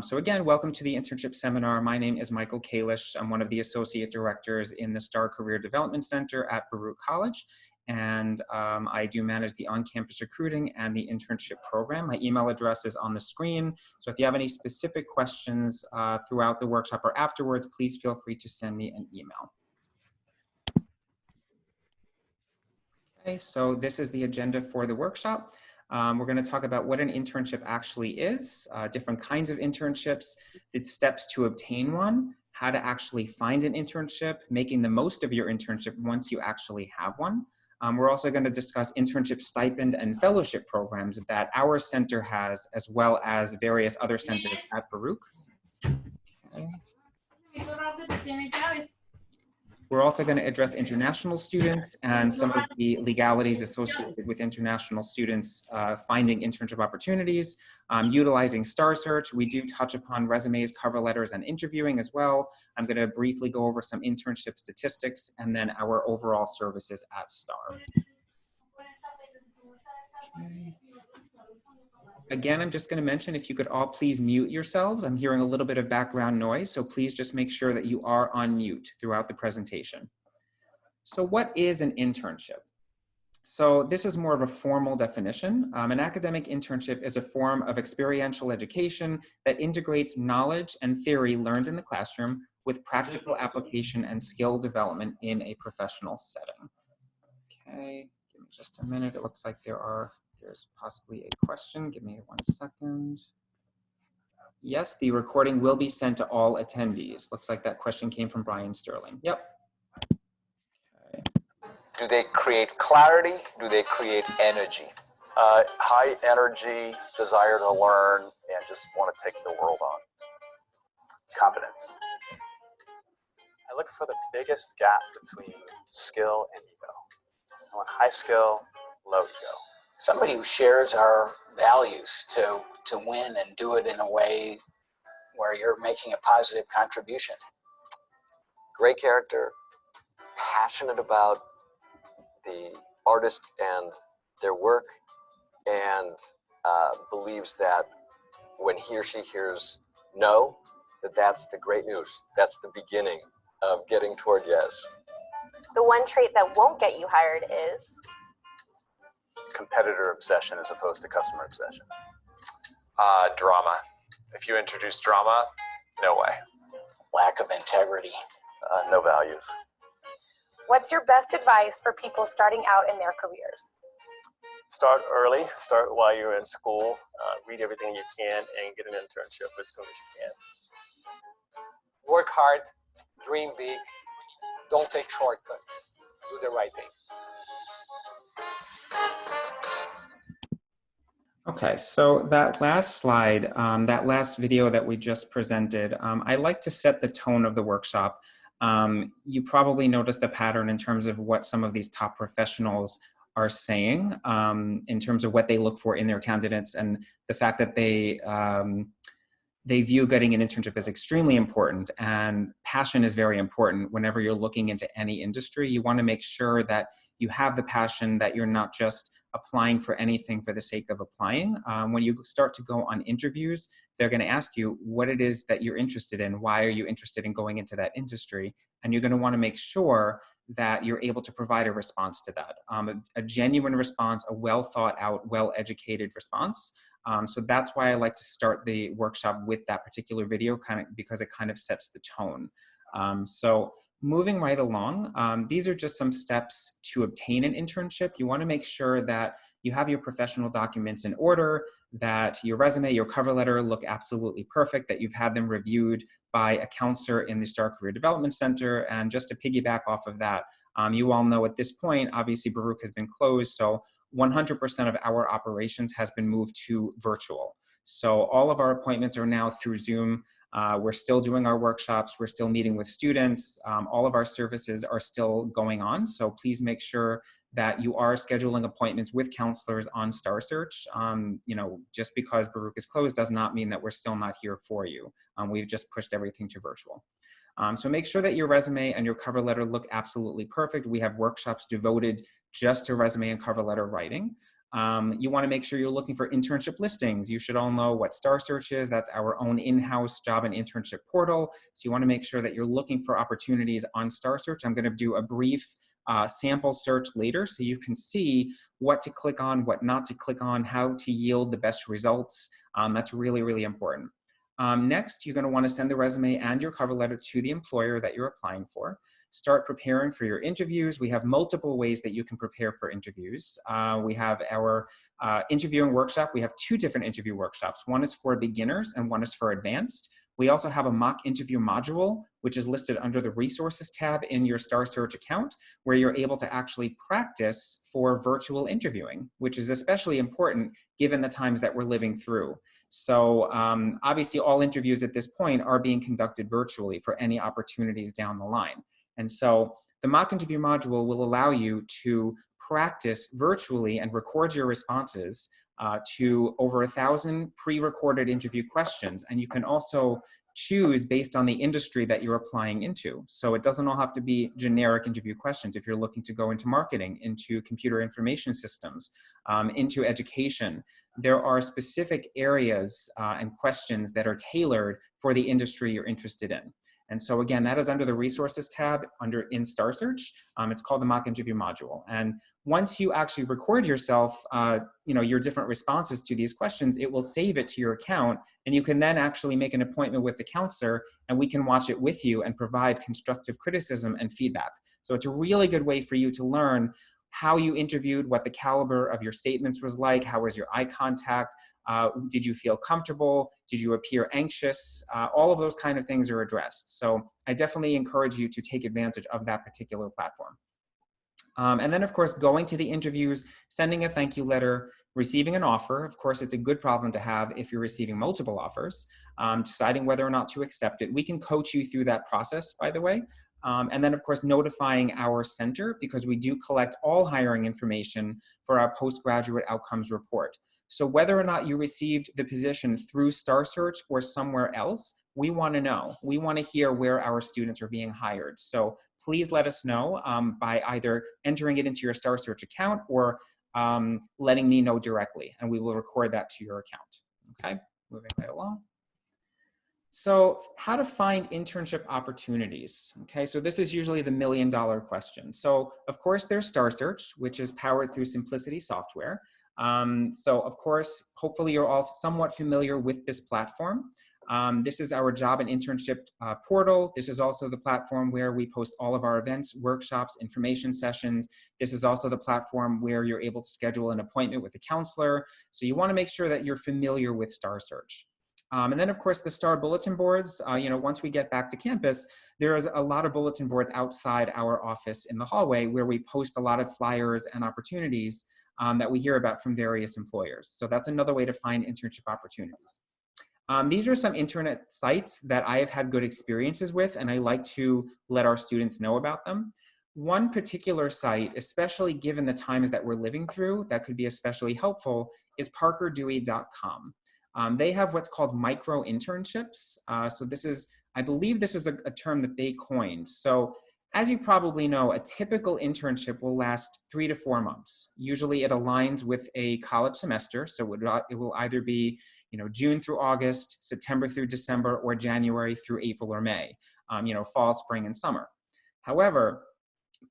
So again, welcome to the Internship Seminar. My name is Michael Kalish. I'm one of the Associate Directors in the Starr Career Development Center at Baruch College. And I do manage the on-campus recruiting and the internship program. My email address is on the screen. So if you have any specific questions throughout the workshop or afterwards, please feel free to send me an email. Okay, so this is the agenda for the workshop. We're going to talk about what an internship actually is, different kinds of internships, the steps to obtain one, how to actually find an internship, making the most of your internship once you actually have one. We're also going to discuss internship stipend and fellowship programs that our center has, as well as various other centers at Baruch. Okay. We're also going to address international students and some of the legalities associated with international students finding internship opportunities, utilizing Starr Search. We do touch upon resumes, cover letters, and interviewing as well. I'm going to briefly go over some internship statistics and then our overall services at Starr. Okay. Again, I'm just going to mention if you could all please mute yourselves. I'm hearing a little bit of background noise, so please just make sure that you are on mute throughout the presentation. So what is an internship? So this is more of a formal definition. An academic internship is a form of experiential education that integrates knowledge and theory learned in the classroom with practical application and skill development in a professional setting. Okay. Give me just a minute. It looks like there's possibly a question. Give me 1 second. Yes, the recording will be sent to all attendees. Looks like that question came from Brian Sterling. Yep. Okay. Do they create clarity? Do they create energy? High energy, desire to learn, and just want to take the world on. Competence. I look for the biggest gap between skill and ego. I want high skill, low ego. Somebody who shares our values to win and do it in a way where you're making a positive contribution. Great character, passionate about the artist and their work, and believes that when he or she hears no, that's the great news. That's the beginning of getting toward yes. The one trait that won't get you hired is? Competitor obsession as opposed to customer obsession. Drama. If you introduce drama, no way. Lack of integrity. No values. What's your best advice for people starting out in their careers? Start early, start while you're in school, read everything you can, and get an internship as soon as you can. Work hard, dream big, don't take shortcuts, do the right thing. Okay, so that last slide, that last video that we just presented, I like to set the tone of the workshop. You probably noticed a pattern in terms of what some of these top professionals are saying in terms of what they look for in their candidates, and the fact that they view getting an internship as extremely important, and passion is very important whenever you're looking into any industry. You want to make sure that you have the passion, that you're not just applying for anything for the sake of applying. When you start to go on interviews, they're going to ask you what it is that you're interested in. Why are you interested in going into that industry? And you're going to want to make sure that you're able to provide a response to that. A genuine response, a well thought out, well-educated response. So that's why I like to start the workshop with that particular video, because it kind of sets the tone. So moving right along, these are just some steps to obtain an internship. You want to make sure that you have your professional documents in order, that your resume, your cover letter look absolutely perfect, that you've had them reviewed by a counselor in the Starr Career Development Center. And just to piggyback off of that, you all know at this point, obviously Baruch has been closed, so 100% of our operations has been moved to virtual. So all of our appointments are now through Zoom. We're still doing our workshops. We're still meeting with students. All of our services are still going on. So please make sure that you are scheduling appointments with counselors on Starr Search. You know, just because Baruch is closed does not mean that we're still not here for you. We've just pushed everything to virtual. So make sure that your resume and your cover letter look absolutely perfect. We have workshops devoted just to resume and cover letter writing. You want to make sure you're looking for internship listings. You should all know what Starr Search is. That's our own in-house job and internship portal. So you want to make sure that you're looking for opportunities on Starr Search. I'm going to do a brief sample search later so you can see what to click on, what not to click on, how to yield the best results. That's really, really important. Next, you're going to want to send the resume and your cover letter to the employer that you're applying for. Start preparing for your interviews. We have multiple ways that you can prepare for interviews. We have our interviewing workshop. We have 2 different interview workshops. One is for beginners and one is for advanced. We also have a mock interview module, which is listed under the resources tab in your Starr Search account, where you're able to actually practice for virtual interviewing, which is especially important given the times that we're living through. So obviously all interviews at this point are being conducted virtually for any opportunities down the line. And so the mock interview module will allow you to practice virtually and record your responses to over 1,000 pre-recorded interview questions. And you can also choose based on the industry that you're applying into. So it doesn't all have to be generic interview questions. If you're looking to go into marketing, into computer information systems, into education, there are specific areas and questions that are tailored for the industry you're interested in. And so again, that is under the resources tab in Starr Search. It's called the mock interview module. And once you actually record yourself, your different responses to these questions, it will save it to your account. And you can then actually make an appointment with the counselor and we can watch it with you and provide constructive criticism and feedback. So it's a really good way for you to learn how you interviewed, what the caliber of your statements was like, how was your eye contact, did you feel comfortable, did you appear anxious, all of those kind of things are addressed. So I definitely encourage you to take advantage of that particular platform. And then of course, going to the interviews, sending a thank you letter, receiving an offer. Of course, it's a good problem to have if you're receiving multiple offers, deciding whether or not to accept it. We can coach you through that process, by the way. And then of course, notifying our center because we do collect all hiring information for our postgraduate outcomes report. So whether or not you received the position through Starr Search or somewhere else, we want to know. We want to hear where our students are being hired. So please let us know by either entering it into your Starr Search account or letting me know directly, and we will record that to your account. Okay, moving right along. So how to find internship opportunities. Okay, so this is usually the million-dollar question. So of course there's Starr Search, which is powered through Simplicity software. So of course, hopefully you're all somewhat familiar with this platform. This is our job and internship portal. This is also the platform where we post all of our events, workshops, information sessions. This is also the platform where you're able to schedule an appointment with a counselor. So you want to make sure that you're familiar with Starr Search. And then of course the Starr bulletin boards, once we get back to campus, there's a lot of bulletin boards outside our office in the hallway where we post a lot of flyers and opportunities that we hear about from various employers. So that's another way to find internship opportunities. These are some internet sites that I have had good experiences with, and I like to let our students know about them. One particular site, especially given the times that we're living through, that could be especially helpful is parkerdewey.com. They have what's called micro internships. So this is, I believe this is a term that they coined. So as you probably know, a typical internship will last 3 to 4 months. Usually it aligns with a college semester. So it will either be June through August, September through December, or January through April or May, fall, spring, and summer. However,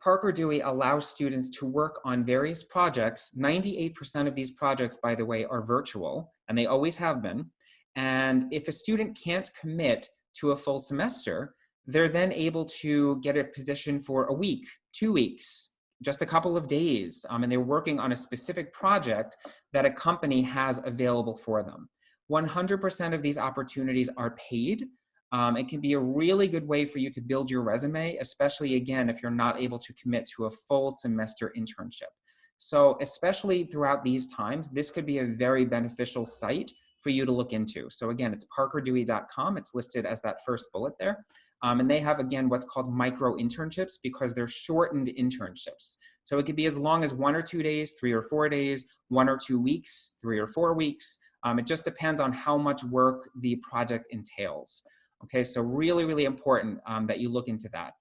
Parker Dewey allows students to work on various projects. 98% of these projects, by the way, are virtual, and they always have been. And if a student can't commit to a full semester, they're then able to get a position for a week, 2 weeks, just a couple of days, and they're working on a specific project that a company has available for them. 100% of these opportunities are paid. It can be a really good way for you to build your resume, especially again, if you're not able to commit to a full semester internship. So especially throughout these times, this could be a very beneficial site for you to look into. So again, it's parkerdewey.com. It's listed as that first bullet there. And they have, again, what's called micro internships because they're shortened internships. So it could be as long as 1 or 2 days, 3 or 4 days, 1 or 2 weeks, 3 or 4 weeks. It just depends on how much work the project entails. Okay, so really, really important that you look into that.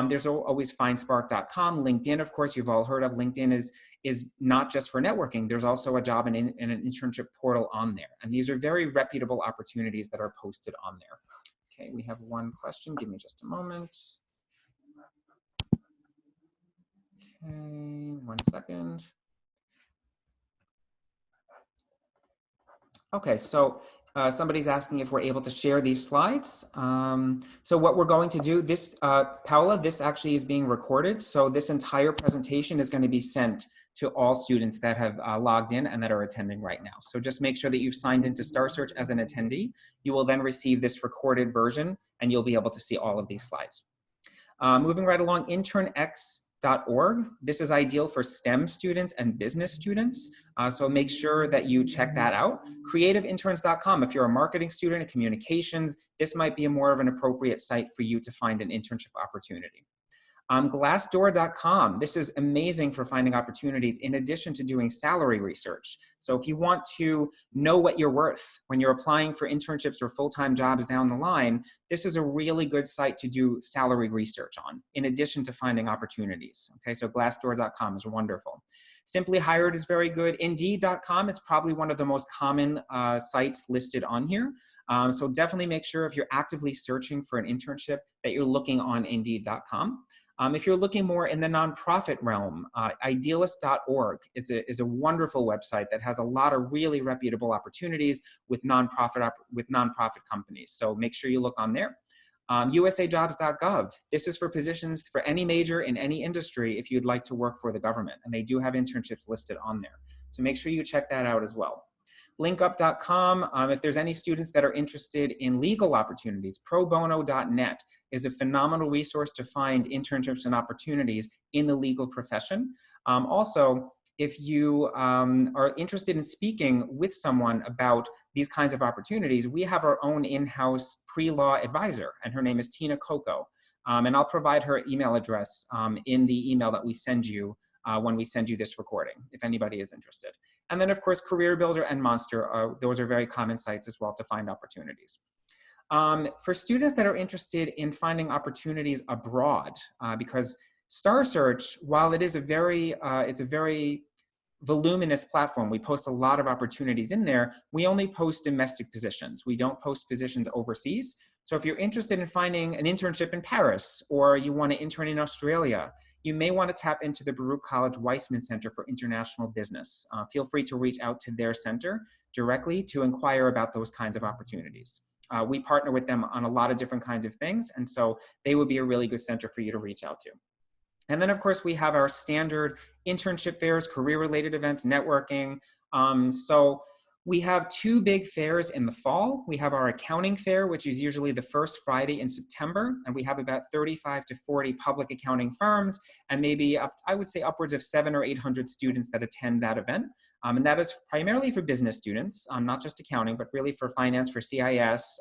There's always findspark.com. LinkedIn, of course, you've all heard of. LinkedIn is not just for networking. There's also a job in an internship portal on there. And these are very reputable opportunities that are posted on there. Okay, we have one question. Give me just a moment. Okay, 1 second. Okay, so somebody's asking if we're able to share these slides. So what we're going to do, this, Paula, this actually is being recorded. So this entire presentation is going to be sent to all students that have logged in and that are attending right now. So just make sure that you've signed into Starr Search as an attendee. You will then receive this recorded version and you'll be able to see all of these slides. Moving right along, internx.org. This is ideal for STEM students and business students. So make sure that you check that out. Creativeinterns.com. If you're a marketing student in communications, this might be more of an appropriate site for you to find an internship opportunity. Glassdoor.com. This is amazing for finding opportunities in addition to doing salary research. So if you want to know what you're worth when you're applying for internships or full-time jobs down the line, this is a really good site to do salary research on, in addition to finding opportunities. Okay, so glassdoor.com is wonderful. Simply Hired is very good. Indeed.com is probably one of the most common sites listed on here. So definitely make sure if you're actively searching for an internship that you're looking on Indeed.com. If you're looking more in the nonprofit realm, idealist.org is a wonderful website that has a lot of really reputable opportunities with nonprofit companies. So make sure you look on there. USAjobs.gov. This is for positions for any major in any industry if you'd like to work for the government, and they do have internships listed on there. So make sure you check that out as well. Linkup.com, if there's any students that are interested in legal opportunities, probono.net is a phenomenal resource to find internships and opportunities in the legal profession. Also, if you are interested in speaking with someone about these kinds of opportunities, we have our own in-house pre-law advisor, and her name is Tina Coco. And I'll provide her email address in the email that we send you when we send you this recording, if anybody is interested. And then, of course, Career Builder and Monster, those are very common sites as well to find opportunities. For students that are interested in finding opportunities abroad, because Starr Search, while it is it's a very voluminous platform, we post a lot of opportunities in there, we only post domestic positions. We don't post positions overseas. So if you're interested in finding an internship in Paris, or you want to intern in Australia, you may want to tap into the Baruch College Weissman Center for International Business. Feel free to reach out to their center directly to inquire about those kinds of opportunities. We partner with them on a lot of different kinds of things, and so they would be a really good center for you to reach out to. And then, of course, we have our standard internship fairs, career-related events, networking. So we have two big fairs in the fall. We have our accounting fair, which is usually the first Friday in September, and we have about 35 to 40 public accounting firms, and maybe I would say upwards of 700 or 800 students that attend that event. And that is primarily for business students, not just accounting, but really for finance, for CIS.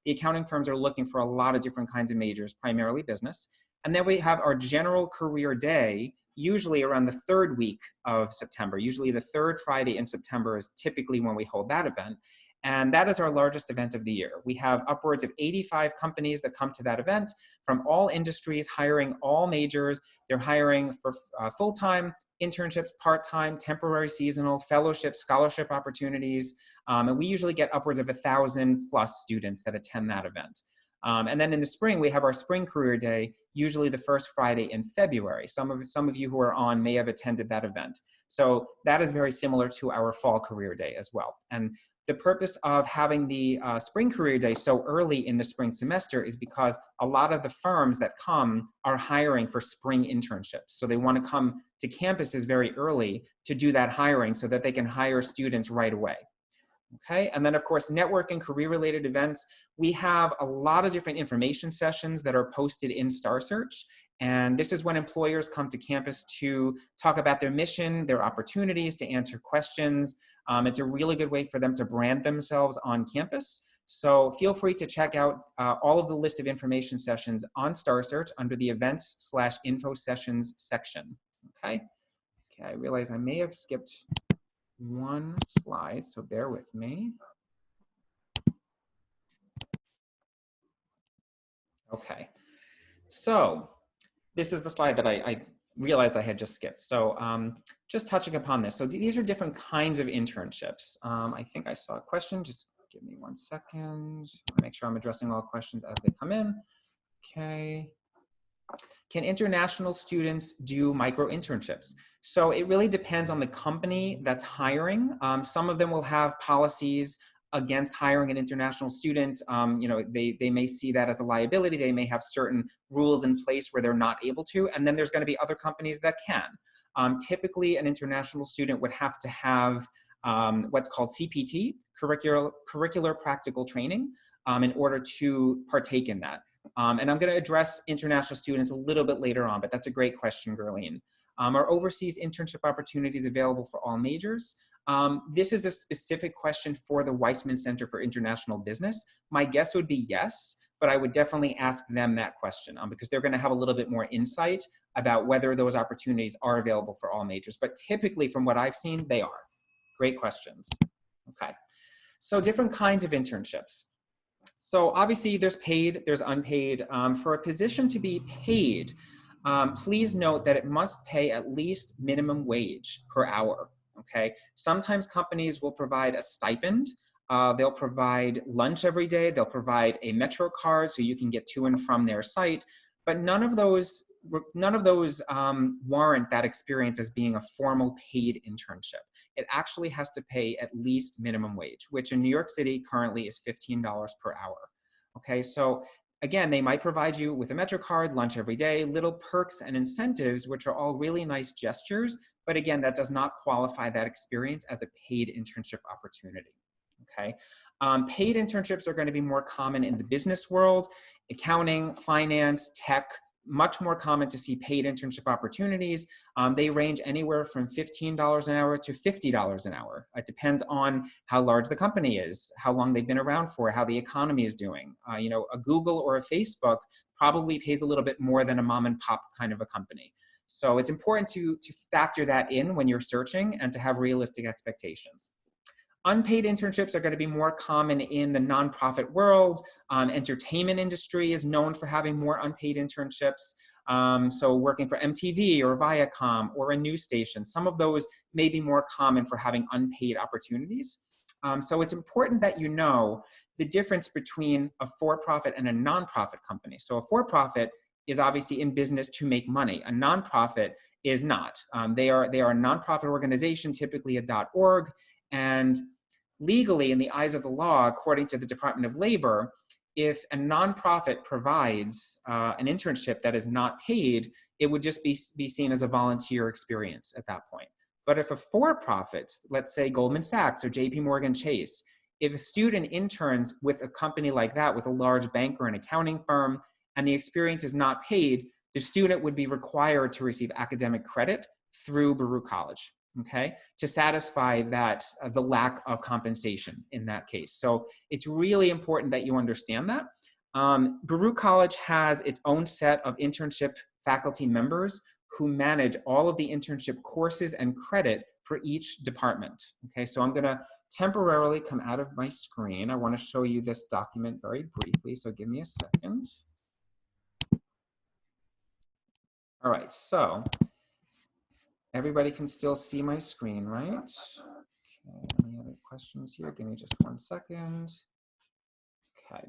The accounting firms are looking for a lot of different kinds of majors, primarily business. And then we have our general career day, usually around the third week of September. Usually the third Friday in September is typically when we hold that event. And that is our largest event of the year. We have upwards of 85 companies that come to that event from all industries, hiring all majors. They're hiring for full-time internships, part-time, temporary, seasonal, fellowship, scholarship opportunities. And we usually get upwards of 1,000 plus students that attend that event. And then in the spring, we have our Spring Career Day, usually the first Friday in February. Some of you who are on may have attended that event. So that is very similar to our Fall Career Day as well. And the purpose of having the Spring Career Day so early in the spring semester is because a lot of the firms that come are hiring for spring internships. So they want to come to campuses very early to do that hiring so that they can hire students right away. Okay, and then of course, networking, career-related events. We have a lot of different information sessions that are posted in Starr Search. And this is when employers come to campus to talk about their mission, their opportunities, to answer questions. It's a really good way for them to brand themselves on campus. So feel free to check out all of the list of information sessions on Starr Search under the events/info sessions section. Okay, I realize I may have skipped one slide, so bear with me. Okay, so this is the slide that I realized I had just skipped. So just touching upon this. So these are different kinds of internships. I think I saw a question. Just give me 1 second. Make sure I'm addressing all questions as they come in. Okay. Can international students do micro internships? So it really depends on the company that's hiring. Some of them will have policies against hiring an international student. You know, they may see that as a liability. They may have certain rules in place where they're not able to. And then there's going to be other companies that can. Typically, an international student would have to have what's called CPT, curricular practical training, in order to partake in that. And I'm going to address international students a little bit later on, but that's a great question, Gerline. Are overseas internship opportunities available for all majors? This is a specific question for the Weissman Center for International Business. My guess would be yes, but I would definitely ask them that question because they're going to have a little bit more insight about whether those opportunities are available for all majors. But typically, from what I've seen, they are. Great questions. Okay, so different kinds of internships. So obviously there's paid, there's unpaid. For a position to be paid, please note that it must pay at least minimum wage per hour, okay? Sometimes companies will provide a stipend. They'll provide lunch every day. They'll provide a Metro card so you can get to and from their site. But none of those warrant that experience as being a formal paid internship. It actually has to pay at least minimum wage, which in New York City currently is $15 per hour. Okay, so again, they might provide you with a Metro card, lunch every day, little perks and incentives, which are all really nice gestures. But again, that does not qualify that experience as a paid internship opportunity. Okay. Paid internships are going to be more common in the business world, accounting, finance, tech, much more common to see paid internship opportunities. They range anywhere from $15 an hour to $50 an hour. It depends on how large the company is, how long they've been around for, how the economy is doing. You know, a Google or a Facebook probably pays a little bit more than a mom and pop kind of a company. So it's important to factor that in when you're searching and to have realistic expectations. Unpaid internships are going to be more common in the nonprofit world. Entertainment industry is known for having more unpaid internships. So working for MTV or Viacom or a news station, some of those may be more common for having unpaid opportunities. So it's important that you know the difference between a for-profit and a nonprofit company. So a for-profit is obviously in business to make money. A nonprofit is not. They are a nonprofit organization, typically a .org, and legally, in the eyes of the law, according to the Department of Labor, if a nonprofit provides an internship that is not paid, it would just be seen as a volunteer experience at that point. But if a for-profit, let's say Goldman Sachs or JP Morgan Chase, if a student interns with a company like that, with a large bank or an accounting firm, and the experience is not paid, the student would be required to receive academic credit through Baruch College. Okay, to satisfy that the lack of compensation in that case. So it's really important that you understand that. Baruch College has its own set of internship faculty members who manage all of the internship courses and credit for each department. Okay, so I'm going to temporarily come out of my screen. I want to show you this document very briefly, so give me a second. All right, so everybody can still see my screen, right? Okay, any other questions here? Give me just 1 second. Okay.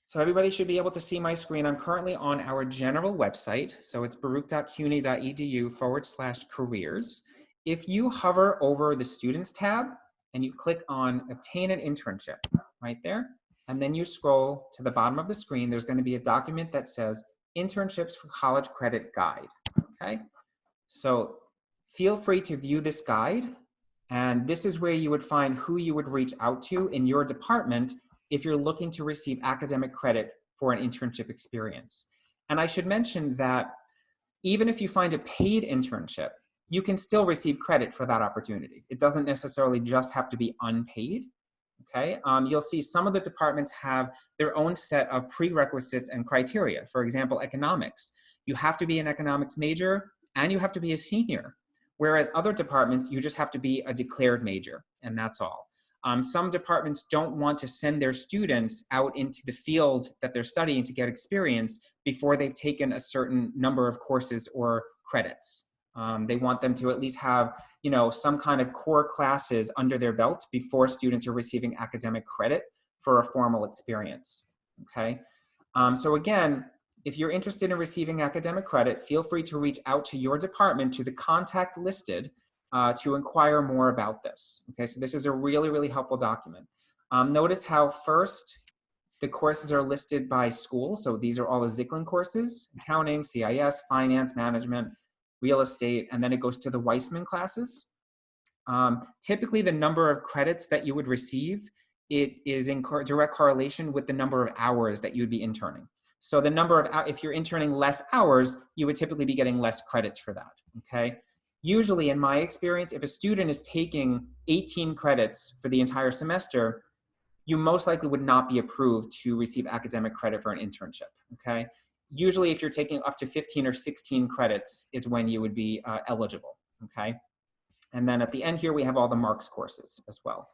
So everybody should be able to see my screen. I'm currently on our general website. So it's baruch.cuny.edu/careers. If you hover over the Students tab and you click on Obtain an Internship right there, and then you scroll to the bottom of the screen, there's going to be a document that says Internships for College Credit Guide, okay? So feel free to view this guide, and this is where you would find who you would reach out to in your department if you're looking to receive academic credit for an internship experience. And I should mention that even if you find a paid internship, you can still receive credit for that opportunity. It doesn't necessarily just have to be unpaid, okay? You'll see some of the departments have their own set of prerequisites and criteria. For example, economics. You have to be an economics major, and you have to be a senior, whereas other departments, you just have to be a declared major, and that's all. Some departments don't want to send their students out into the field that they're studying to get experience before they've taken a certain number of courses or credits. They want them to at least have, some kind of core classes under their belt before students are receiving academic credit for a formal experience, okay? So again, if you're interested in receiving academic credit, feel free to reach out to your department, to the contact listed, to inquire more about this. Okay, so this is a really, really helpful document. Notice how first the courses are listed by school. So these are all the Zicklin courses: accounting, CIS, finance, management, real estate, and then it goes to the Weissman classes. Typically the number of credits that you would receive, it is in direct correlation with the number of hours that you'd be interning. So the number of, if you're interning less hours, you would typically be getting less credits for that, okay? Usually, in my experience, if a student is taking 18 credits for the entire semester, you most likely would not be approved to receive academic credit for an internship, okay? Usually, if you're taking up to 15 or 16 credits is when you would be eligible, okay? And then at the end here, we have all the marks courses as well.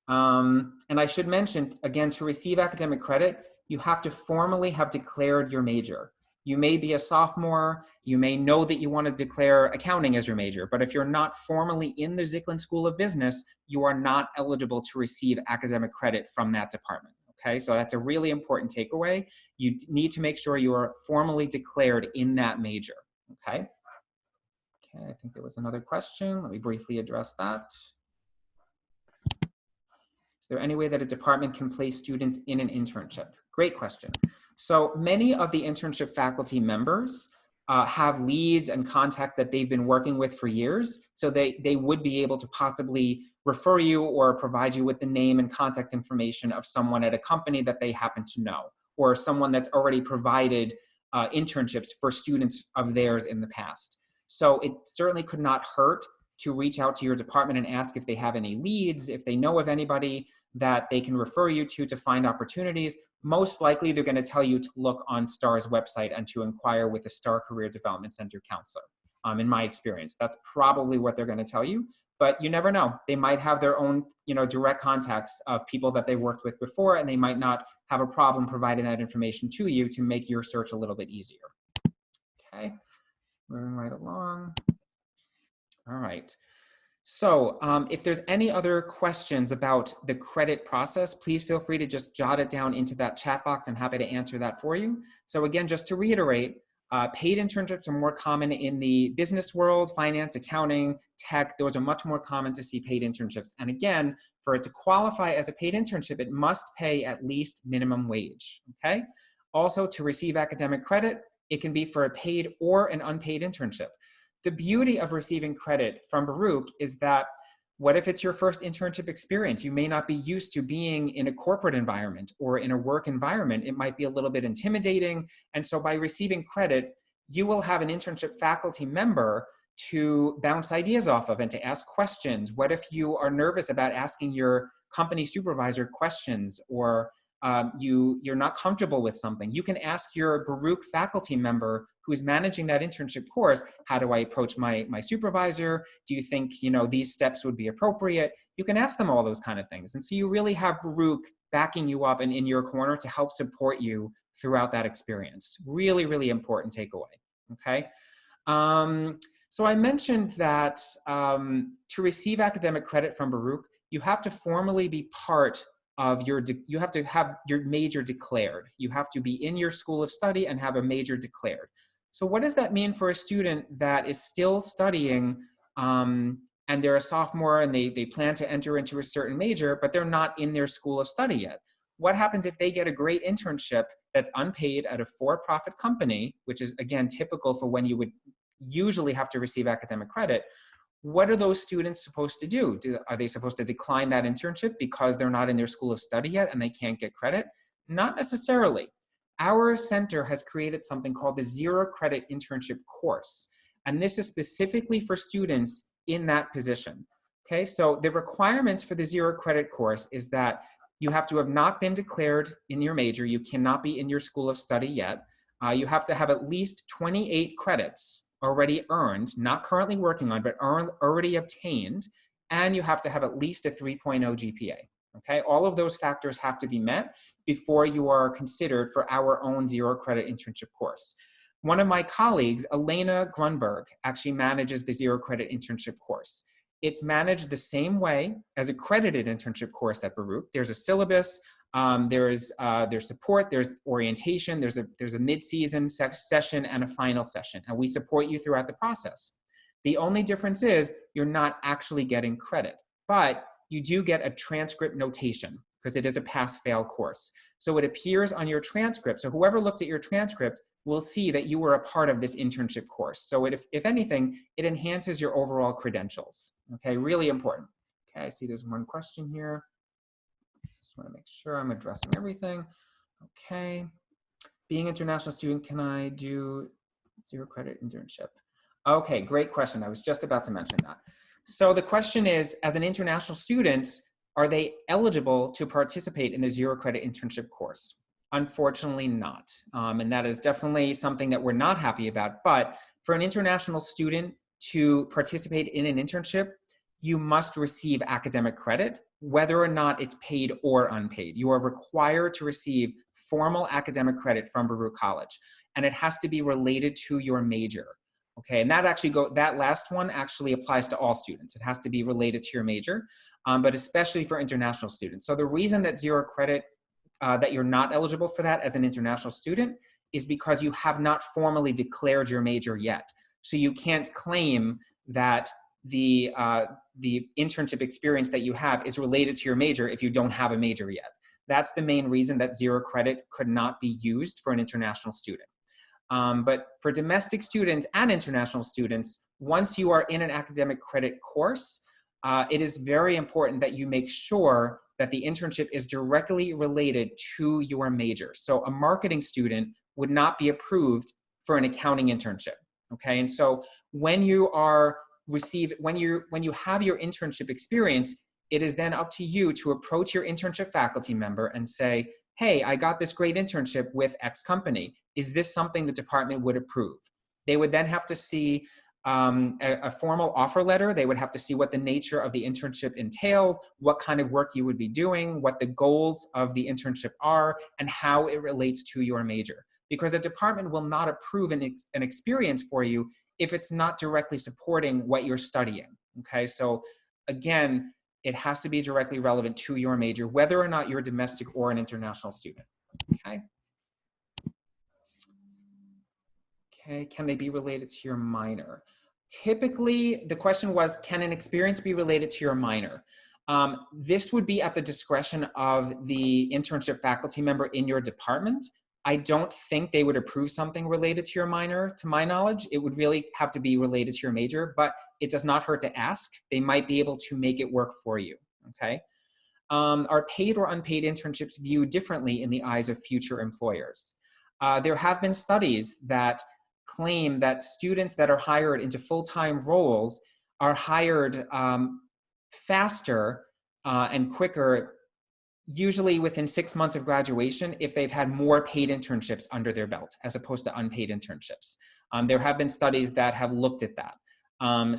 And I should mention, again, to receive academic credit, you have to formally have declared your major. You may be a sophomore, you may know that you want to declare accounting as your major, but if you're not formally in the Zicklin School of Business, you are not eligible to receive academic credit from that department, okay? So that's a really important takeaway. You need to make sure you are formally declared in that major, okay? Okay, I think there was another question. Let me briefly address that. Is there any way that a department can place students in an internship? Great question. So many of the internship faculty members have leads and contact that they've been working with for years. So they would be able to possibly refer you or provide you with the name and contact information of someone at a company that they happen to know, or someone that's already provided internships for students of theirs in the past. So it certainly could not hurt to reach out to your department and ask if they have any leads, if they know of anybody that they can refer you to find opportunities. Most likely they're going to tell you to look on Starr's website and to inquire with a Starr Career Development Center counselor. In my experience, that's probably what they're going to tell you, but you never know. They might have their own, direct contacts of people that they've worked with before, and they might not have a problem providing that information to you to make your search a little bit easier. Okay, moving right along. All right. So if there's any other questions about the credit process, please feel free to just jot it down into that chat box. I'm happy to answer that for you. So again, just to reiterate, paid internships are more common in the business world, finance, accounting, tech. Those are much more common to see paid internships. And again, for it to qualify as a paid internship, it must pay at least minimum wage, okay? Also, to receive academic credit, it can be for a paid or an unpaid internship. The beauty of receiving credit from Baruch is that what if it's your first internship experience? You may not be used to being in a corporate environment or in a work environment. It might be a little bit intimidating. And so by receiving credit, you will have an internship faculty member to bounce ideas off of and to ask questions. What if you are nervous about asking your company supervisor questions, or you're not comfortable with something? You can ask your Baruch faculty member who's managing that internship course, how do I approach my supervisor? Do you think, these steps would be appropriate? You can ask them all those kind of things. And so you really have Baruch backing you up and in your corner to help support you throughout that experience. Really, really important takeaway, okay? So I mentioned that to receive academic credit from Baruch, you have to formally be part of you have to have your major declared. You have to be in your school of study and have a major declared. So what does that mean for a student that is still studying and they're a sophomore and they plan to enter into a certain major, but they're not in their school of study yet? What happens if they get a great internship that's unpaid at a for-profit company, which is, again, typical for when you would usually have to receive academic credit? What are those students supposed to do? Are they supposed to decline that internship because they're not in their school of study yet and they can't get credit? Not necessarily. Our center has created something called the Zero Credit Internship Course. And this is specifically for students in that position. Okay, so the requirements for the Zero Credit course is that you have to have not been declared in your major. You cannot be in your school of study yet. You have to have at least 28 credits already earned, not currently working on, but already obtained. and you have to have at least a 3.0 GPA. Okay, all of those factors have to be met before you are considered for our own zero credit internship course. One of my colleagues, Elena Grunberg, actually manages the zero credit internship course. It's managed the same way as a credited internship course at Baruch. There's a syllabus, there's support, there's orientation, there's a mid-season session and a final session, and we support you throughout the process. The only difference is you're not actually getting credit, but you do get a transcript notation because it is a pass-fail course. So it appears on your transcript. So whoever looks at your transcript will see that you were a part of this internship course. So if anything, it enhances your overall credentials. Okay, really important. Okay, I see there's one question here. Just want to make sure I'm addressing everything. Okay, being an international student, can I do zero credit internship? Okay, great question. I was just about to mention that. So the question is, as an international student, are they eligible to participate in the zero credit internship course? Unfortunately not. And that is definitely something that we're not happy about. But for an international student to participate in an internship, you must receive academic credit, whether or not it's paid or unpaid. You are required to receive formal academic credit from Baruch College, and it has to be related to your major. Okay, and that last one actually applies to all students. It has to be related to your major, but especially for international students. So the reason that zero credit, that you're not eligible for that as an international student is because you have not formally declared your major yet. So you can't claim that the internship experience that you have is related to your major if you don't have a major yet. That's the main reason that zero credit could not be used for an international student. But for domestic students and international students, once you are in an academic credit course, it is very important that you make sure that the internship is directly related to your major. So a marketing student would not be approved for an accounting internship. Okay, and so when you have your internship experience, it is then up to you to approach your internship faculty member and say, hey, I got this great internship with X company. Is this something the department would approve? They would then have to see a formal offer letter. They would have to see what the nature of the internship entails, what kind of work you would be doing, what the goals of the internship are, and how it relates to your major. Because a department will not approve an experience for you if it's not directly supporting what you're studying. Okay, so again, it has to be directly relevant to your major, whether or not you're a domestic or an international student. Okay. Okay, can they be related to your minor? Typically, the question was, can an experience be related to your minor? This would be at the discretion of the internship faculty member in your department. I don't think they would approve something related to your minor, to my knowledge. It would really have to be related to your major, but it does not hurt to ask. They might be able to make it work for you, okay? Are paid or unpaid internships viewed differently in the eyes of future employers? There have been studies that claim that students that are hired into full-time roles are hired faster and quicker, usually within 6 months of graduation, if they've had more paid internships under their belt as opposed to unpaid internships. There have been studies that have looked at that.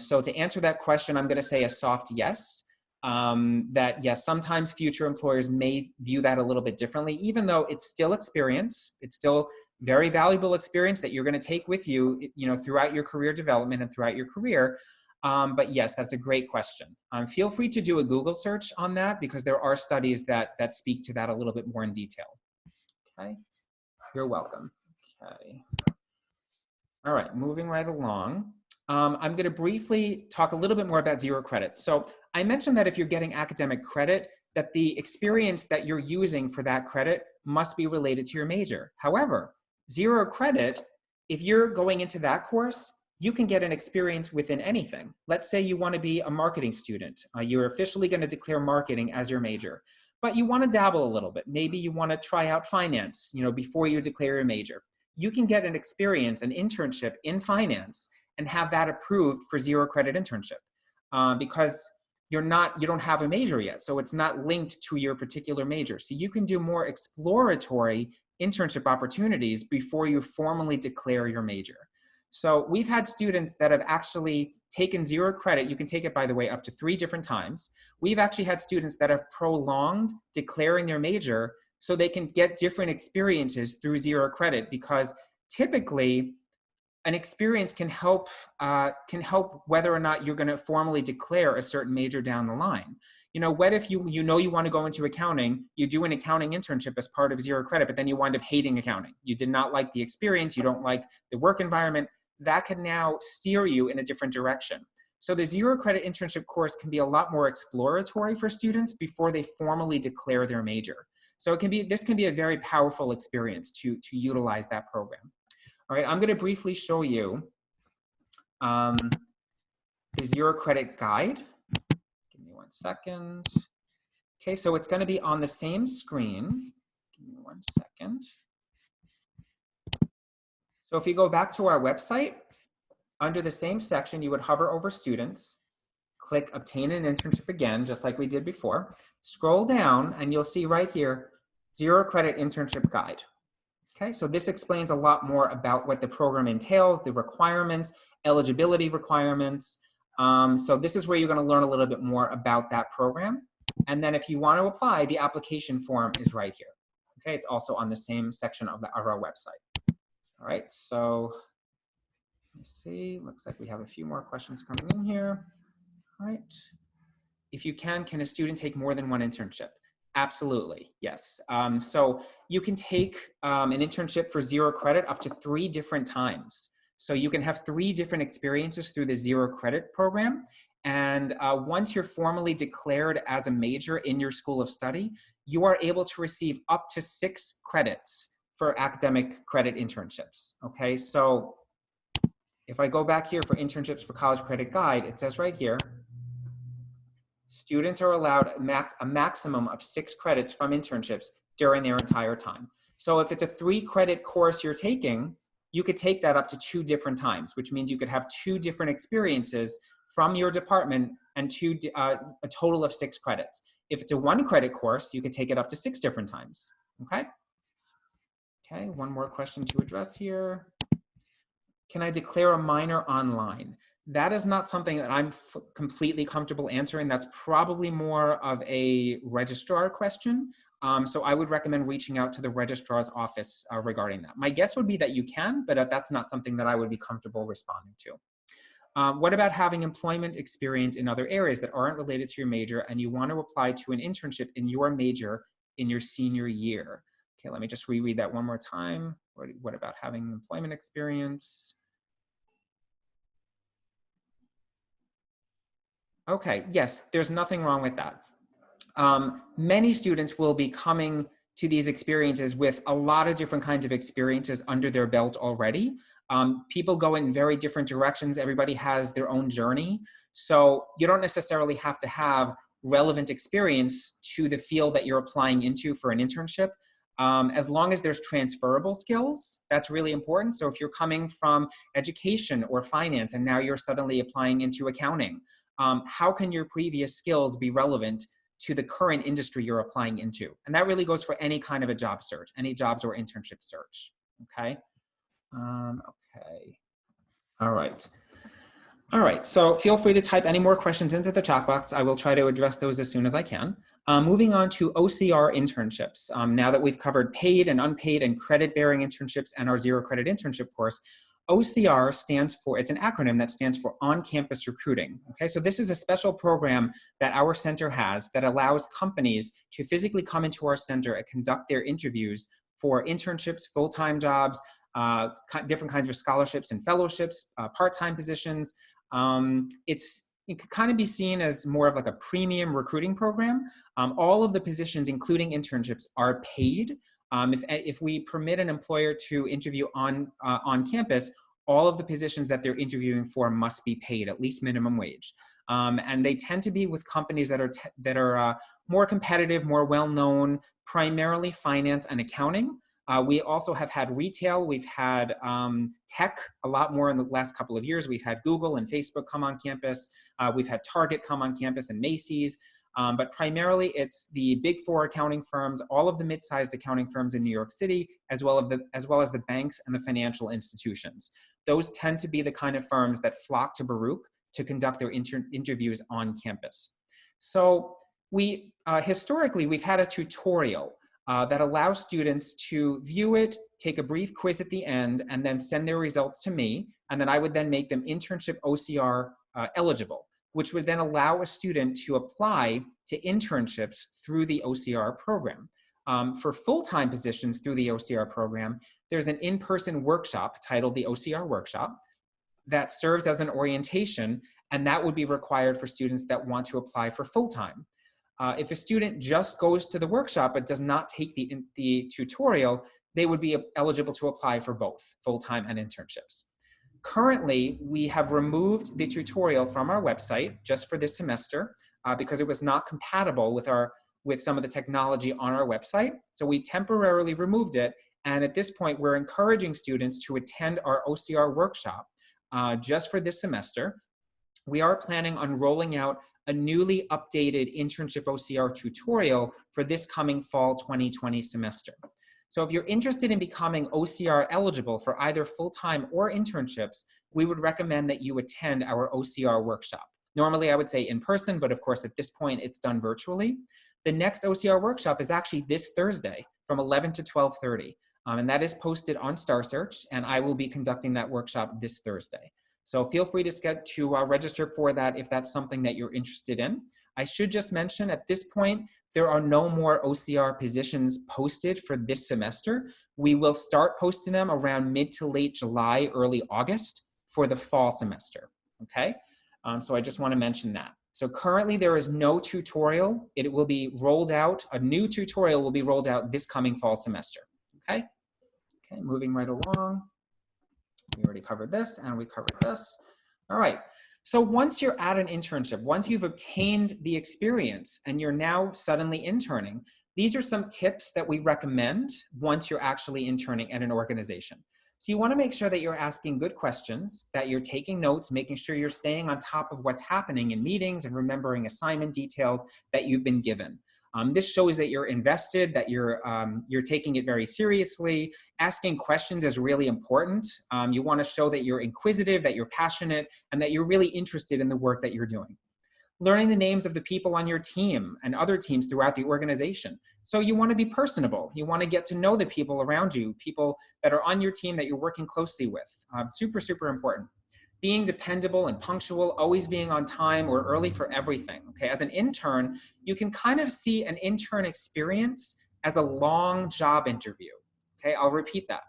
So to answer that question, I'm going to say a soft yes. That yes, sometimes future employers may view that a little bit differently, even though it's still experience. It's still very valuable experience that you're going to take with you, throughout your career development and throughout your career. But yes, that's a great question. Feel free to do a Google search on that because there are studies that speak to that a little bit more in detail. Okay, you're welcome. Okay. All right, moving right along. I'm going to briefly talk a little bit more about zero credit. So I mentioned that if you're getting academic credit, that the experience that you're using for that credit must be related to your major. However, zero credit, if you're going into that course, you can get an experience within anything. Let's say you want to be a marketing student. You're officially going to declare marketing as your major, but you want to dabble a little bit. Maybe you want to try out finance, before you declare your major. You can get an experience, an internship in finance, and have that approved for zero credit internship because you don't have a major yet. So it's not linked to your particular major. So you can do more exploratory internship opportunities before you formally declare your major. So we've had students that have actually taken 0 credit. You can take it, by the way, up to 3 different times. We've actually had students that have prolonged declaring their major so they can get different experiences through 0 credit, because typically an experience can help whether or not you're going to formally declare a certain major down the line. You know, what if you want to go into accounting, you do an accounting internship as part of 0 credit, but then you wind up hating accounting. You did not like the experience, you don't like the work environment. That can now steer you in a different direction. So the 0 credit internship course can be a lot more exploratory for students before they formally declare their major. So this can be a very powerful experience to utilize that program. All right, I'm going to briefly show you the 0 credit guide. Give me 1 second. Okay, so it's going to be on the same screen. Give me 1 second. So if you go back to our website, under the same section, you would hover over students, click obtain an internship again, just like we did before. Scroll down and you'll see right here, 0 credit internship guide. Okay, so this explains a lot more about what the program entails, the requirements, eligibility requirements. So this is where you're going to learn a little bit more about that program. And then if you want to apply, the application form is right here. Okay, it's also on the same section of our website. All right, so let's see. Looks like we have a few more questions coming in here. All right. If you can a student take more than 1 internship? Absolutely, yes. So you can take an internship for 0 credit up to 3 different times. So you can have 3 different experiences through the 0 credit program. And once you're formally declared as a major in your school of study, you are able to receive up to 6 credits for academic credit internships. Okay, so if I go back here for Internships for College Credit Guide, it says right here, students are allowed a maximum of 6 credits from internships during their entire time. So if it's a 3 credit course you're taking, you could take that up to 2 different times, which means you could have 2 different experiences from your department and a total of 6 credits. If it's a 1 credit course, you could take it up to 6 different times, okay? Okay, one more question to address here. Can I declare a minor online? That is not something that I'm completely comfortable answering. That's probably more of a registrar question. So I would recommend reaching out to the registrar's office regarding that. My guess would be that you can, but that's not something that I would be comfortable responding to. What about having employment experience in other areas that aren't related to your major and you want to apply to an internship in your major in your senior year? Okay, let me just reread that one more time. What about having employment experience? Okay, yes, there's nothing wrong with that. Many students will be coming to these experiences with a lot of different kinds of experiences under their belt already. People go in very different directions. Everybody has their own journey. So you don't necessarily have to have relevant experience to the field that you're applying into for an internship. As long as there's transferable skills, that's really important. So if you're coming from education or finance and now you're suddenly applying into accounting, how can your previous skills be relevant to the current industry you're applying into? And that really goes for any kind of a job search, any jobs or internship search, okay? Okay, all right. All right, so feel free to type any more questions into the chat box. I will try to address those as soon as I can. Moving on to OCR internships. Now that we've covered paid and unpaid and credit-bearing internships and our 0 credit internship course, OCR stands for, it's an acronym that stands for on-campus recruiting. Okay, so this is a special program that our center has that allows companies to physically come into our center and conduct their interviews for internships, full-time jobs, different kinds of scholarships and fellowships, part-time positions. It could kind of be seen as more of like a premium recruiting program. All of the positions, including internships, are paid. If we permit an employer to interview on campus, all of the positions that they're interviewing for must be paid, at least minimum wage. And they tend to be with companies that are more competitive, more well-known, primarily finance and accounting. We also have had retail. We've had tech a lot more in the last couple of years. We've had Google and Facebook come on campus. We've had Target come on campus and Macy's. But primarily it's the big four accounting firms, all of the mid-sized accounting firms in New York City, as well as the banks and the financial institutions. Those tend to be the kind of firms that flock to Baruch to conduct their interviews on campus. So historically, we've had a tutorial that allows students to view it, take a brief quiz at the end, and then send their results to me. And then I would then make them internship OCR eligible, which would then allow a student to apply to internships through the OCR program. For full-time positions through the OCR program, there's an in-person workshop titled the OCR Workshop that serves as an orientation, and that would be required for students that want to apply for full-time. If a student just goes to the workshop but does not take the tutorial, they would be eligible to apply for both full-time and internships. Currently, we have removed the tutorial from our website just for this semester because it was not compatible with some of the technology on our website. So we temporarily removed it. And at this point, we're encouraging students to attend our OCR workshop just for this semester. We are planning on rolling out a newly updated Internship OCR tutorial for this coming fall 2020 semester. So if you're interested in becoming OCR eligible for either full-time or internships, we would recommend that you attend our OCR workshop. Normally I would say in person, but of course at this point it's done virtually. The next OCR workshop is actually this Thursday from 11 to 12:30. And that is posted on Starr Search, and I will be conducting that workshop this Thursday. So feel free to register for that if that's something that you're interested in. I should just mention at this point, there are no more OCR positions posted for this semester. We will start posting them around mid to late July, early August for the fall semester, okay? So I just wanna mention that. So currently there is no tutorial. It will be rolled out, a new tutorial will be rolled out this coming fall semester, okay? Okay, moving right along. We already covered this and we covered this. All right. So once you're at an internship, once you've obtained the experience and you're now suddenly interning, these are some tips that we recommend once you're actually interning at an organization. So you want to make sure that you're asking good questions, that you're taking notes, making sure you're staying on top of what's happening in meetings and remembering assignment details that you've been given. This shows that you're invested, that you're taking it very seriously. Asking questions is really important. You want to show that you're inquisitive, that you're passionate, and that you're really interested in the work that you're doing. Learning the names of the people on your team and other teams throughout the organization. So you want to be personable. You want to get to know the people around you, people that are on your team that you're working closely with. Super, super important. Being dependable and punctual, always being on time or early for everything, okay? As an intern, you can kind of see an intern experience as a long job interview, okay? I'll repeat that.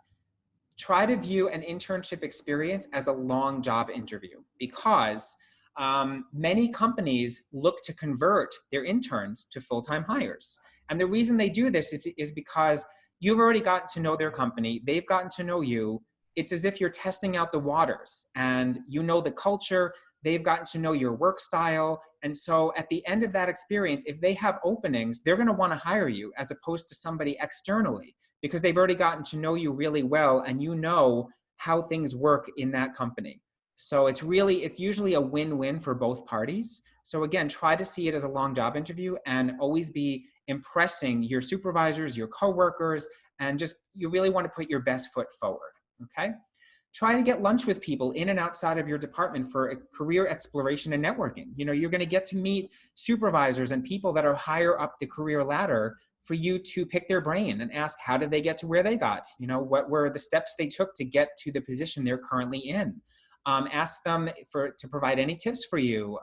Try to view an internship experience as a long job interview because many companies look to convert their interns to full-time hires. And the reason they do this is because you've already gotten to know their company, they've gotten to know you. It's as if you're testing out the waters and you know the culture, they've gotten to know your work style. And so at the end of that experience, if they have openings, they're gonna wanna hire you as opposed to somebody externally because they've already gotten to know you really well and you know how things work in that company. So it's usually a win-win for both parties. So again, try to see it as a long job interview and always be impressing your supervisors, your coworkers, and you really wanna put your best foot forward. Okay? Try to get lunch with people in and outside of your department for career exploration and networking. You know, you're going to get to meet supervisors and people that are higher up the career ladder for you to pick their brain and ask, how did they get to where they got? You know, what were the steps they took to get to the position they're currently in? Ask them to provide any tips for you.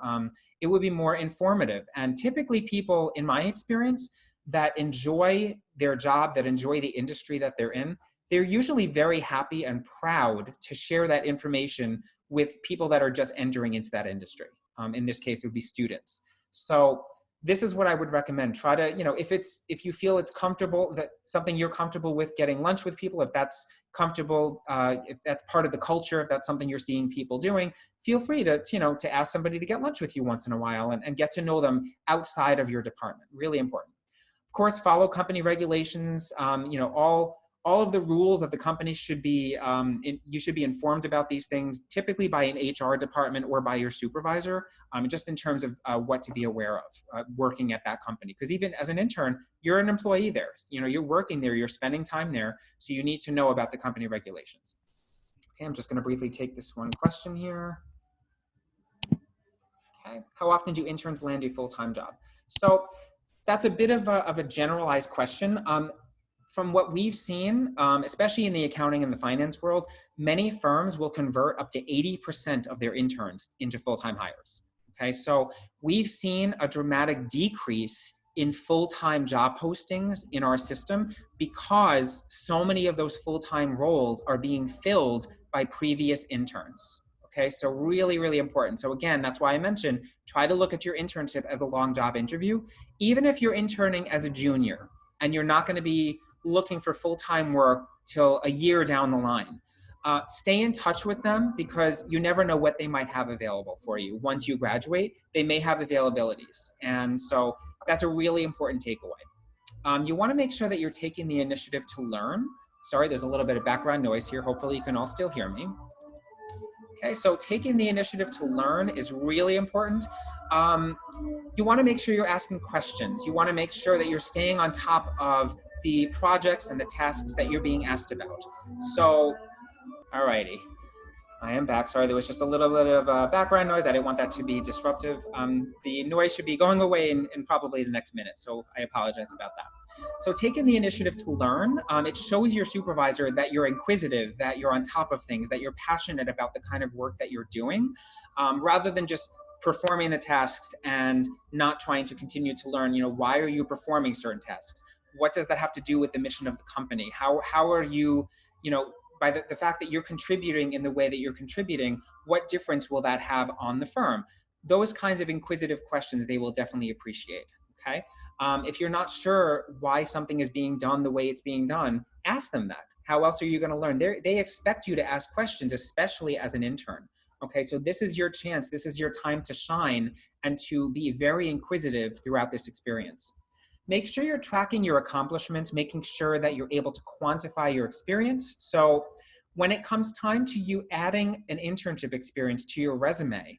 It would be more informative. And typically people, in my experience, that enjoy their job, that enjoy the industry that they're in, they're usually very happy and proud to share that information with people that are just entering into that industry. In this case, it would be students. So this is what I would recommend. Try to, you know, if you feel it's comfortable, that something you're comfortable with getting lunch with people, if that's comfortable, if that's part of the culture, if that's something you're seeing people doing, feel free to, you know, to ask somebody to get lunch with you once in a while and get to know them outside of your department. Really important. Of course, follow company regulations. You know, All of the rules of the company should be, you should be informed about these things, typically by an HR department or by your supervisor, just in terms of what to be aware of working at that company. Because even as an intern, you're an employee there. You know, you're working there, you're spending time there, so you need to know about the company regulations. Okay, I'm just going to briefly take this one question here. Okay, how often do interns land a full-time job? So that's a bit of a generalized question. From what we've seen, especially in the accounting and the finance world, many firms will convert up to 80% of their interns into full-time hires. Okay, so we've seen a dramatic decrease in full-time job postings in our system because so many of those full-time roles are being filled by previous interns. Okay, so really, really important. So again, that's why I mentioned, try to look at your internship as a long job interview. Even if you're interning as a junior and you're not going to be looking for full-time work till a year down the line, stay in touch with them because you never know what they might have available for you. Once you graduate, they may have availabilities. And so that's a really important takeaway. You want to make sure that you're taking the initiative to learn. Sorry, there's a little bit of background noise here. Hopefully you can all still hear me. Okay, so taking the initiative to learn is really important. You want to make sure you're asking questions. You want to make sure that you're staying on top of the projects and the tasks that you're being asked about. So, alrighty, I am back. Sorry, there was just a little bit of background noise. I didn't want that to be disruptive. The noise should be going away in probably the next minute, so I apologize about that. So taking the initiative to learn, it shows your supervisor that you're inquisitive, that you're on top of things, that you're passionate about the kind of work that you're doing, rather than just performing the tasks and not trying to continue to learn, you know, why are you performing certain tasks? What does that have to do with the mission of the company? How are you, you know, by the fact that you're contributing in the way that you're contributing, what difference will that have on the firm? Those kinds of inquisitive questions they will definitely appreciate, okay? If you're not sure why something is being done the way it's being done, ask them that. How else are you going to learn? They expect you to ask questions, especially as an intern. Okay, so this is your chance. This is your time to shine and to be very inquisitive throughout this experience. Make sure you're tracking your accomplishments, making sure that you're able to quantify your experience. So when it comes time to you adding an internship experience to your resume,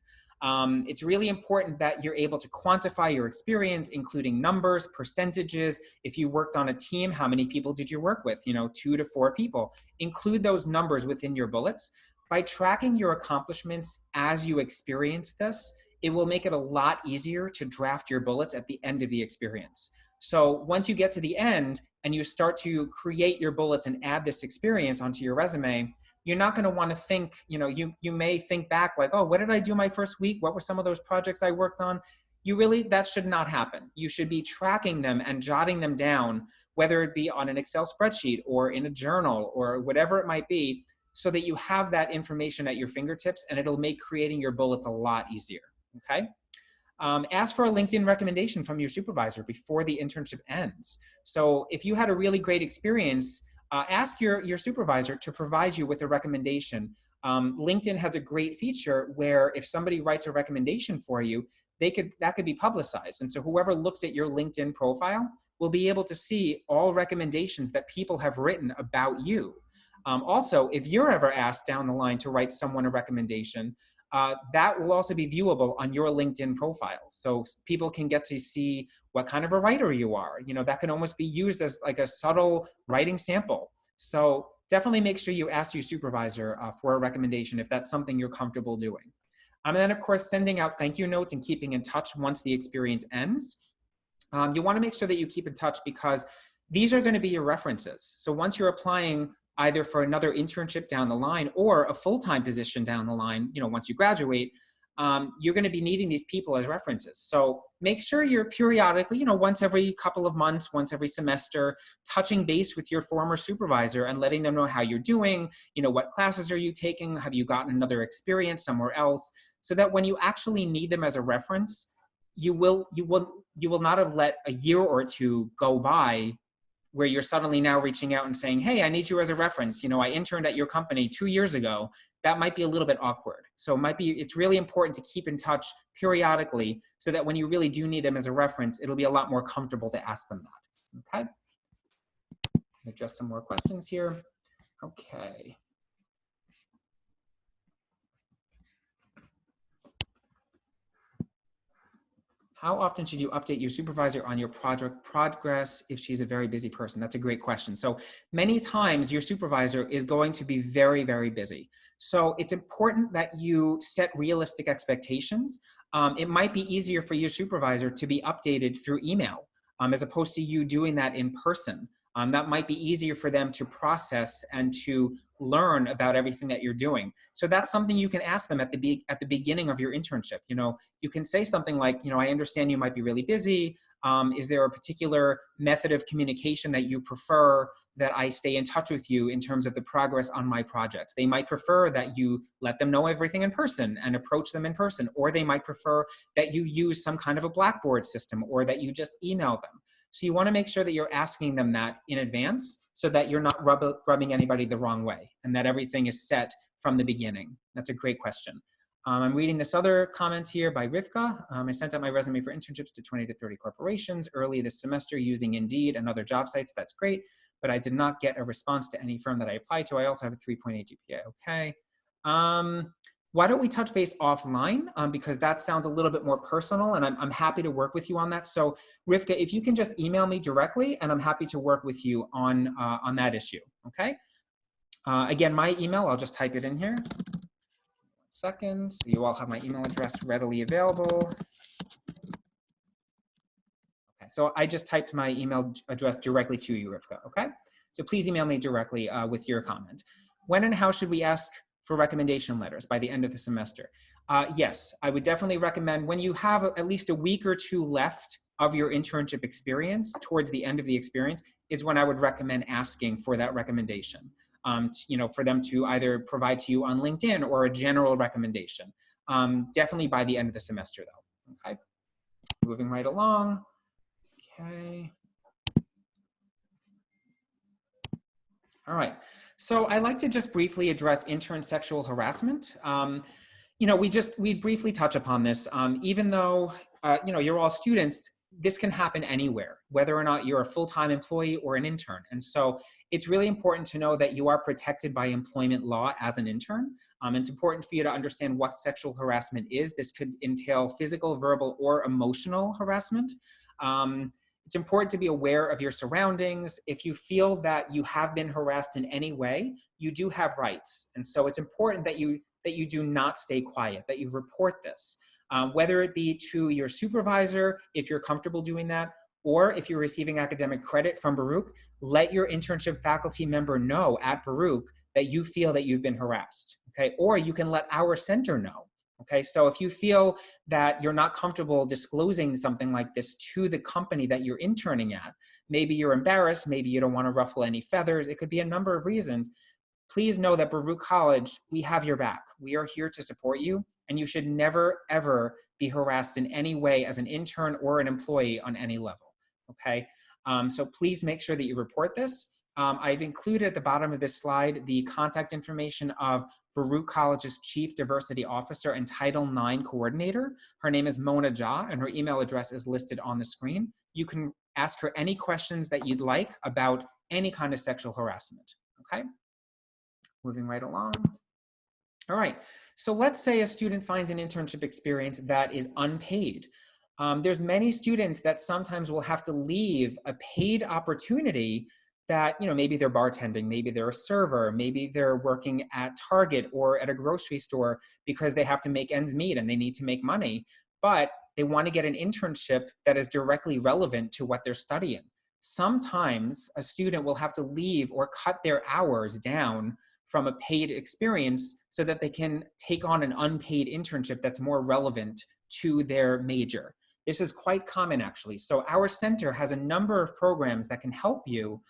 it's really important that you're able to quantify your experience, including numbers, percentages. If you worked on a team, how many people did you work with? You know, 2 to 4 people. Include those numbers within your bullets. By tracking your accomplishments as you experience this, it will make it a lot easier to draft your bullets at the end of the experience. So once you get to the end and you start to create your bullets and add this experience onto your resume, you're not going to want to think, you know, you may think back like, oh, what did I do my first week? What were some of those projects I worked on? That should not happen. You should be tracking them and jotting them down, whether it be on an Excel spreadsheet or in a journal or whatever it might be, so that you have that information at your fingertips and it'll make creating your bullets a lot easier, okay? Ask for a LinkedIn recommendation from your supervisor before the internship ends. So if you had a really great experience, ask your supervisor to provide you with a recommendation. LinkedIn has a great feature where if somebody writes a recommendation for you, that could be publicized. And so whoever looks at your LinkedIn profile will be able to see all recommendations that people have written about you. Also, if you're ever asked down the line to write someone a recommendation, that will also be viewable on your LinkedIn profile. So people can get to see what kind of a writer you are. You know, that can almost be used as like a subtle writing sample. So definitely make sure you ask your supervisor for a recommendation if that's something you're comfortable doing. And then of course, sending out thank you notes and keeping in touch once the experience ends. You want to make sure that you keep in touch because these are going to be your references. So once you're applying either for another internship down the line or a full-time position down the line, you know, once you graduate, you're going to be needing these people as references. So make sure you're periodically, you know, once every couple of months, once every semester, touching base with your former supervisor and letting them know how you're doing, you know, what classes are you taking? Have you gotten another experience somewhere else? So that when you actually need them as a reference, you will not have let a year or two go by where you're suddenly now reaching out and saying, hey, I need you as a reference. You know, I interned at your company 2 years ago. That might be a little bit awkward. So it's really important to keep in touch periodically so that when you really do need them as a reference, it'll be a lot more comfortable to ask them that, okay? Address some more questions here. Okay. How often should you update your supervisor on your project progress if she's a very busy person? That's a great question. So many times your supervisor is going to be very, very busy. So it's important that you set realistic expectations. It might be easier for your supervisor to be updated through email as opposed to you doing that in person. That might be easier for them to process and to learn about everything that you're doing. So that's something you can ask them at the beginning of your internship. You know, you can say something like, you know, I understand you might be really busy. Is there a particular method of communication that you prefer that I stay in touch with you in terms of the progress on my projects? They might prefer that you let them know everything in person and approach them in person, or they might prefer that you use some kind of a Blackboard system or that you just email them. So you want to make sure that you're asking them that in advance so that you're not rubbing anybody the wrong way and that everything is set from the beginning. That's a great question. I'm reading this other comment here by Rivka. I sent out my resume for internships to 20 to 30 corporations early this semester using Indeed and other job sites. That's great, but I did not get a response to any firm that I applied to. I also have a 3.8 GPA. Okay. Why don't we touch base offline? Because that sounds a little bit more personal and I'm happy to work with you on that. So Rivka, if you can just email me directly and I'm happy to work with you on that issue, okay? Again, my email, I'll just type it in here. 1 second, so you all have my email address readily available. Okay, so I just typed my email address directly to you, Rivka, okay? So please email me directly with your comment. When and how should we ask for recommendation letters by the end of the semester? Yes, I would definitely recommend when you have at least a week or two left of your internship experience, towards the end of the experience, is when I would recommend asking for that recommendation. You know, for them to either provide to you on LinkedIn or a general recommendation. Definitely by the end of the semester though, okay? Moving right along, okay. All right, so I'd like to just briefly address intern sexual harassment. You know, we briefly touch upon this, even though, you know, you're all students, this can happen anywhere, whether or not you're a full-time employee or an intern. And so it's really important to know that you are protected by employment law as an intern. It's important for you to understand what sexual harassment is. This could entail physical, verbal, or emotional harassment. It's important to be aware of your surroundings. If you feel that you have been harassed in any way, you do have rights. And so it's important that you do not stay quiet, that you report this. Whether it be to your supervisor, if you're comfortable doing that, or if you're receiving academic credit from Baruch, let your internship faculty member know at Baruch that you feel that you've been harassed, okay? Or you can let our center know, okay? So if you feel that you're not comfortable disclosing something like this to the company that you're interning at, maybe you're embarrassed, maybe you don't want to ruffle any feathers, it could be a number of reasons. Please know that Baruch College, we have your back. We are here to support you, and you should never, ever be harassed in any way as an intern or an employee on any level, okay? So please make sure that you report this. I've included at the bottom of this slide the contact information of Baruch College's Chief Diversity Officer and Title IX Coordinator. Her name is Mona Jha, and her email address is listed on the screen. You can ask her any questions that you'd like about any kind of sexual harassment, okay? Moving right along. All right, so let's say a student finds an internship experience that is unpaid. There's many students that sometimes will have to leave a paid opportunity that, you know, maybe they're bartending, maybe they're a server, maybe they're working at Target or at a grocery store because they have to make ends meet and they need to make money, but they want to get an internship that is directly relevant to what they're studying. Sometimes a student will have to leave or cut their hours down from a paid experience so that they can take on an unpaid internship that's more relevant to their major. This is quite common, actually. So our center has a number of programs that can help you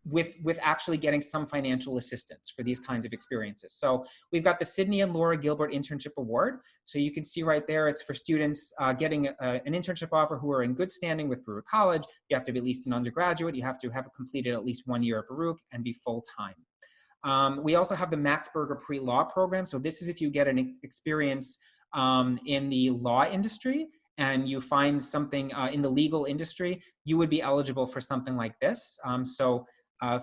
with actually getting some financial assistance for these kinds of experiences. So we've got the Sydney and Laura Gilbert Internship Award. So you can see right there, it's for students getting an internship offer who are in good standing with Baruch College. You have to be at least an undergraduate. You have to have completed at least 1 year at Baruch and be full-time. We also have the Max Berger pre-law program. So this is if you get an experience in the law industry and you find something in the legal industry, you would be eligible for something like this.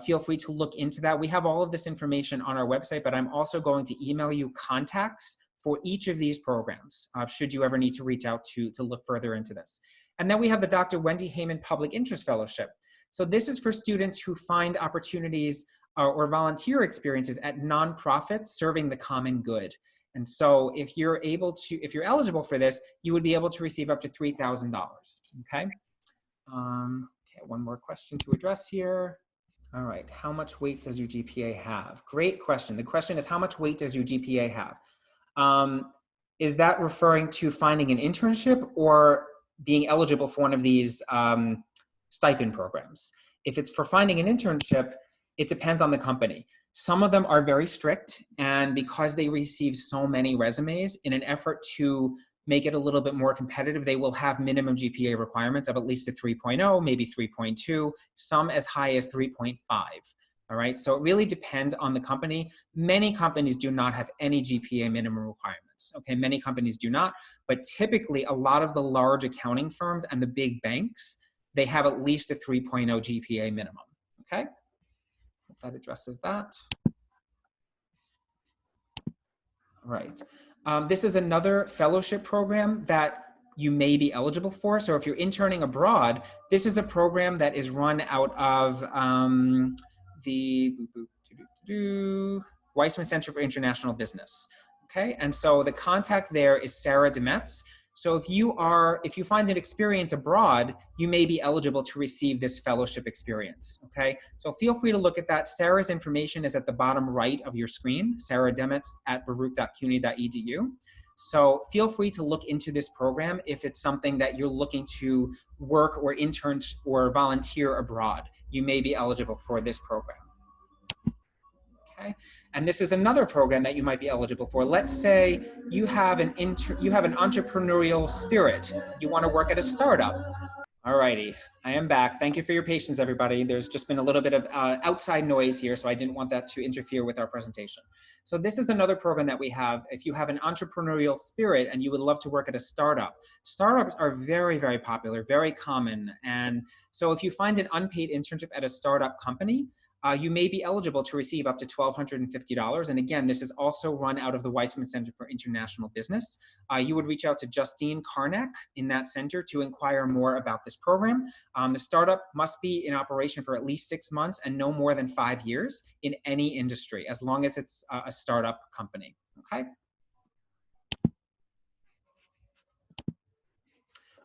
Feel free to look into that. We have all of this information on our website, but I'm also going to email you contacts for each of these programs, should you ever need to reach out to look further into this. And then we have the Dr. Wendy Heyman Public Interest Fellowship. So this is for students who find opportunities or volunteer experiences at nonprofits serving the common good. And so if you're eligible for this, you would be able to receive up to $3,000, okay? Okay, one more question to address here. All right, how much weight does your GPA have? Great question. The question is, how much weight does your GPA have? Is that referring to finding an internship or being eligible for one of these stipend programs? If it's for finding an internship, it depends on the company. Some of them are very strict, and because they receive so many resumes, in an effort to make it a little bit more competitive, they will have minimum GPA requirements of at least a 3.0, maybe 3.2, some as high as 3.5. All right, so it really depends on the company. Many companies do not have any GPA minimum requirements. Okay, many companies do not, but typically a lot of the large accounting firms and the big banks, they have at least a 3.0 GPA minimum. Okay, that addresses that. All right. This is another fellowship program that you may be eligible for. So if you're interning abroad, this is a program that is run out of the Weissman Center for International Business. Okay, and so the contact there is Sarah Demetz. So if you find an experience abroad, you may be eligible to receive this fellowship experience, okay? So feel free to look at that. Sarah's information is at the bottom right of your screen, Sarah Demetz at baruch.cuny.edu. So feel free to look into this program if it's something that you're looking to work or intern or volunteer abroad. You may be eligible for this program. Okay. And this is another program that you might be eligible for. Let's say you have an entrepreneurial spirit. You want to work at a startup. All righty, I am back. Thank you for your patience, everybody. There's just been a little bit of outside noise here, so I didn't want that to interfere with our presentation. So this is another program that we have. If you have an entrepreneurial spirit and you would love to work at a startup, startups are very, very popular, very common. And so if you find an unpaid internship at a startup company, you may be eligible to receive up to $1,250. And again, this is also run out of the Weissman Center for International Business. You would reach out to Justine Karnak in that center to inquire more about this program. The startup must be in operation for at least 6 months and no more than 5 years in any industry, as long as it's a startup company, okay?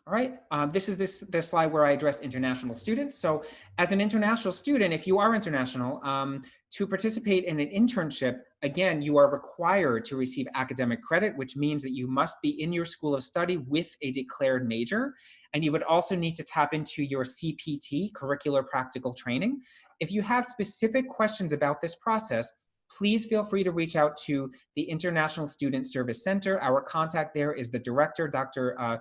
All right, this is the slide where I address international students. So as an international student, if you are international, to participate in an internship, again, you are required to receive academic credit, which means that you must be in your school of study with a declared major. And you would also need to tap into your CPT, curricular practical training. If you have specific questions about this process, please feel free to reach out to the International Student Service Center. Our contact there is the director, Dr.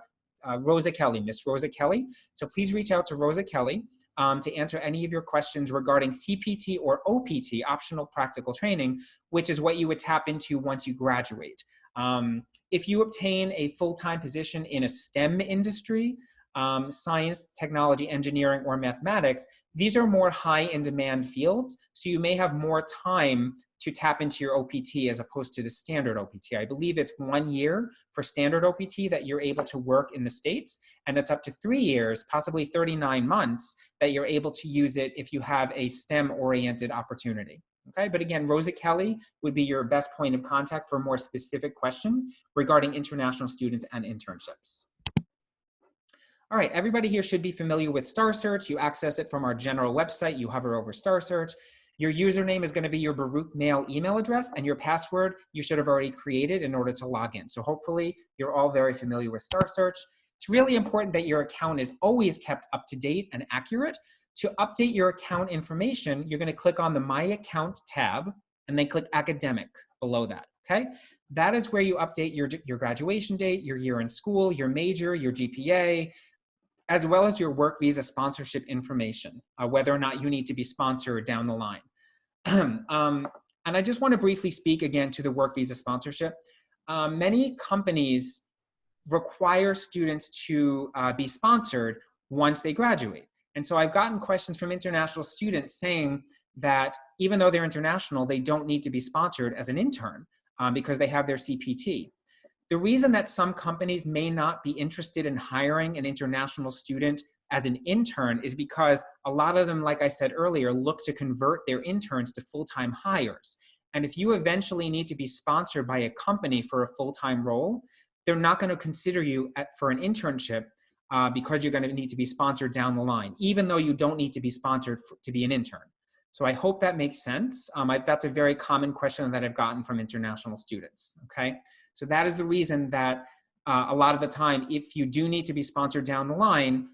Rosa Kelly, Miss Rosa Kelly. So please reach out to Rosa Kelly to answer any of your questions regarding CPT or OPT, optional practical training, which is what you would tap into once you graduate. If you obtain a full-time position in a STEM industry, science, technology, engineering, or mathematics, these are more high in demand fields. So you may have more time to tap into your OPT as opposed to the standard OPT. I believe it's 1 year for standard OPT that you're able to work in the States, and it's up to 3 years, possibly 39 months, that you're able to use it if you have a STEM-oriented opportunity. Okay, but again, Rosa Kelly would be your best point of contact for more specific questions regarding international students and internships. All right, everybody here should be familiar with Starr Search. You access it from our general website. You hover over Starr Search. Your username is going to be your Baruch Mail email address, and your password you should have already created in order to log in. So hopefully you're all very familiar with Starr Search. It's really important that your account is always kept up to date and accurate. To update your account information, you're going to click on the My Account tab and then click Academic below that, okay? That is where you update your graduation date, your year in school, your major, your GPA, as well as your work visa sponsorship information, whether or not you need to be sponsored down the line. And I just want to briefly speak again to the work visa sponsorship. Many companies require students to be sponsored once they graduate. And so I've gotten questions from international students saying that even though they're international, they don't need to be sponsored as an intern because they have their CPT. The reason that some companies may not be interested in hiring an international student as an intern is because a lot of them, like I said earlier, look to convert their interns to full-time hires. And if you eventually need to be sponsored by a company for a full-time role, they're not going to consider you for an internship because you're going to need to be sponsored down the line, even though you don't need to be sponsored to be an intern. So I hope that makes sense. That's a very common question that I've gotten from international students, okay? So that is the reason that a lot of the time, if you do need to be sponsored down the line,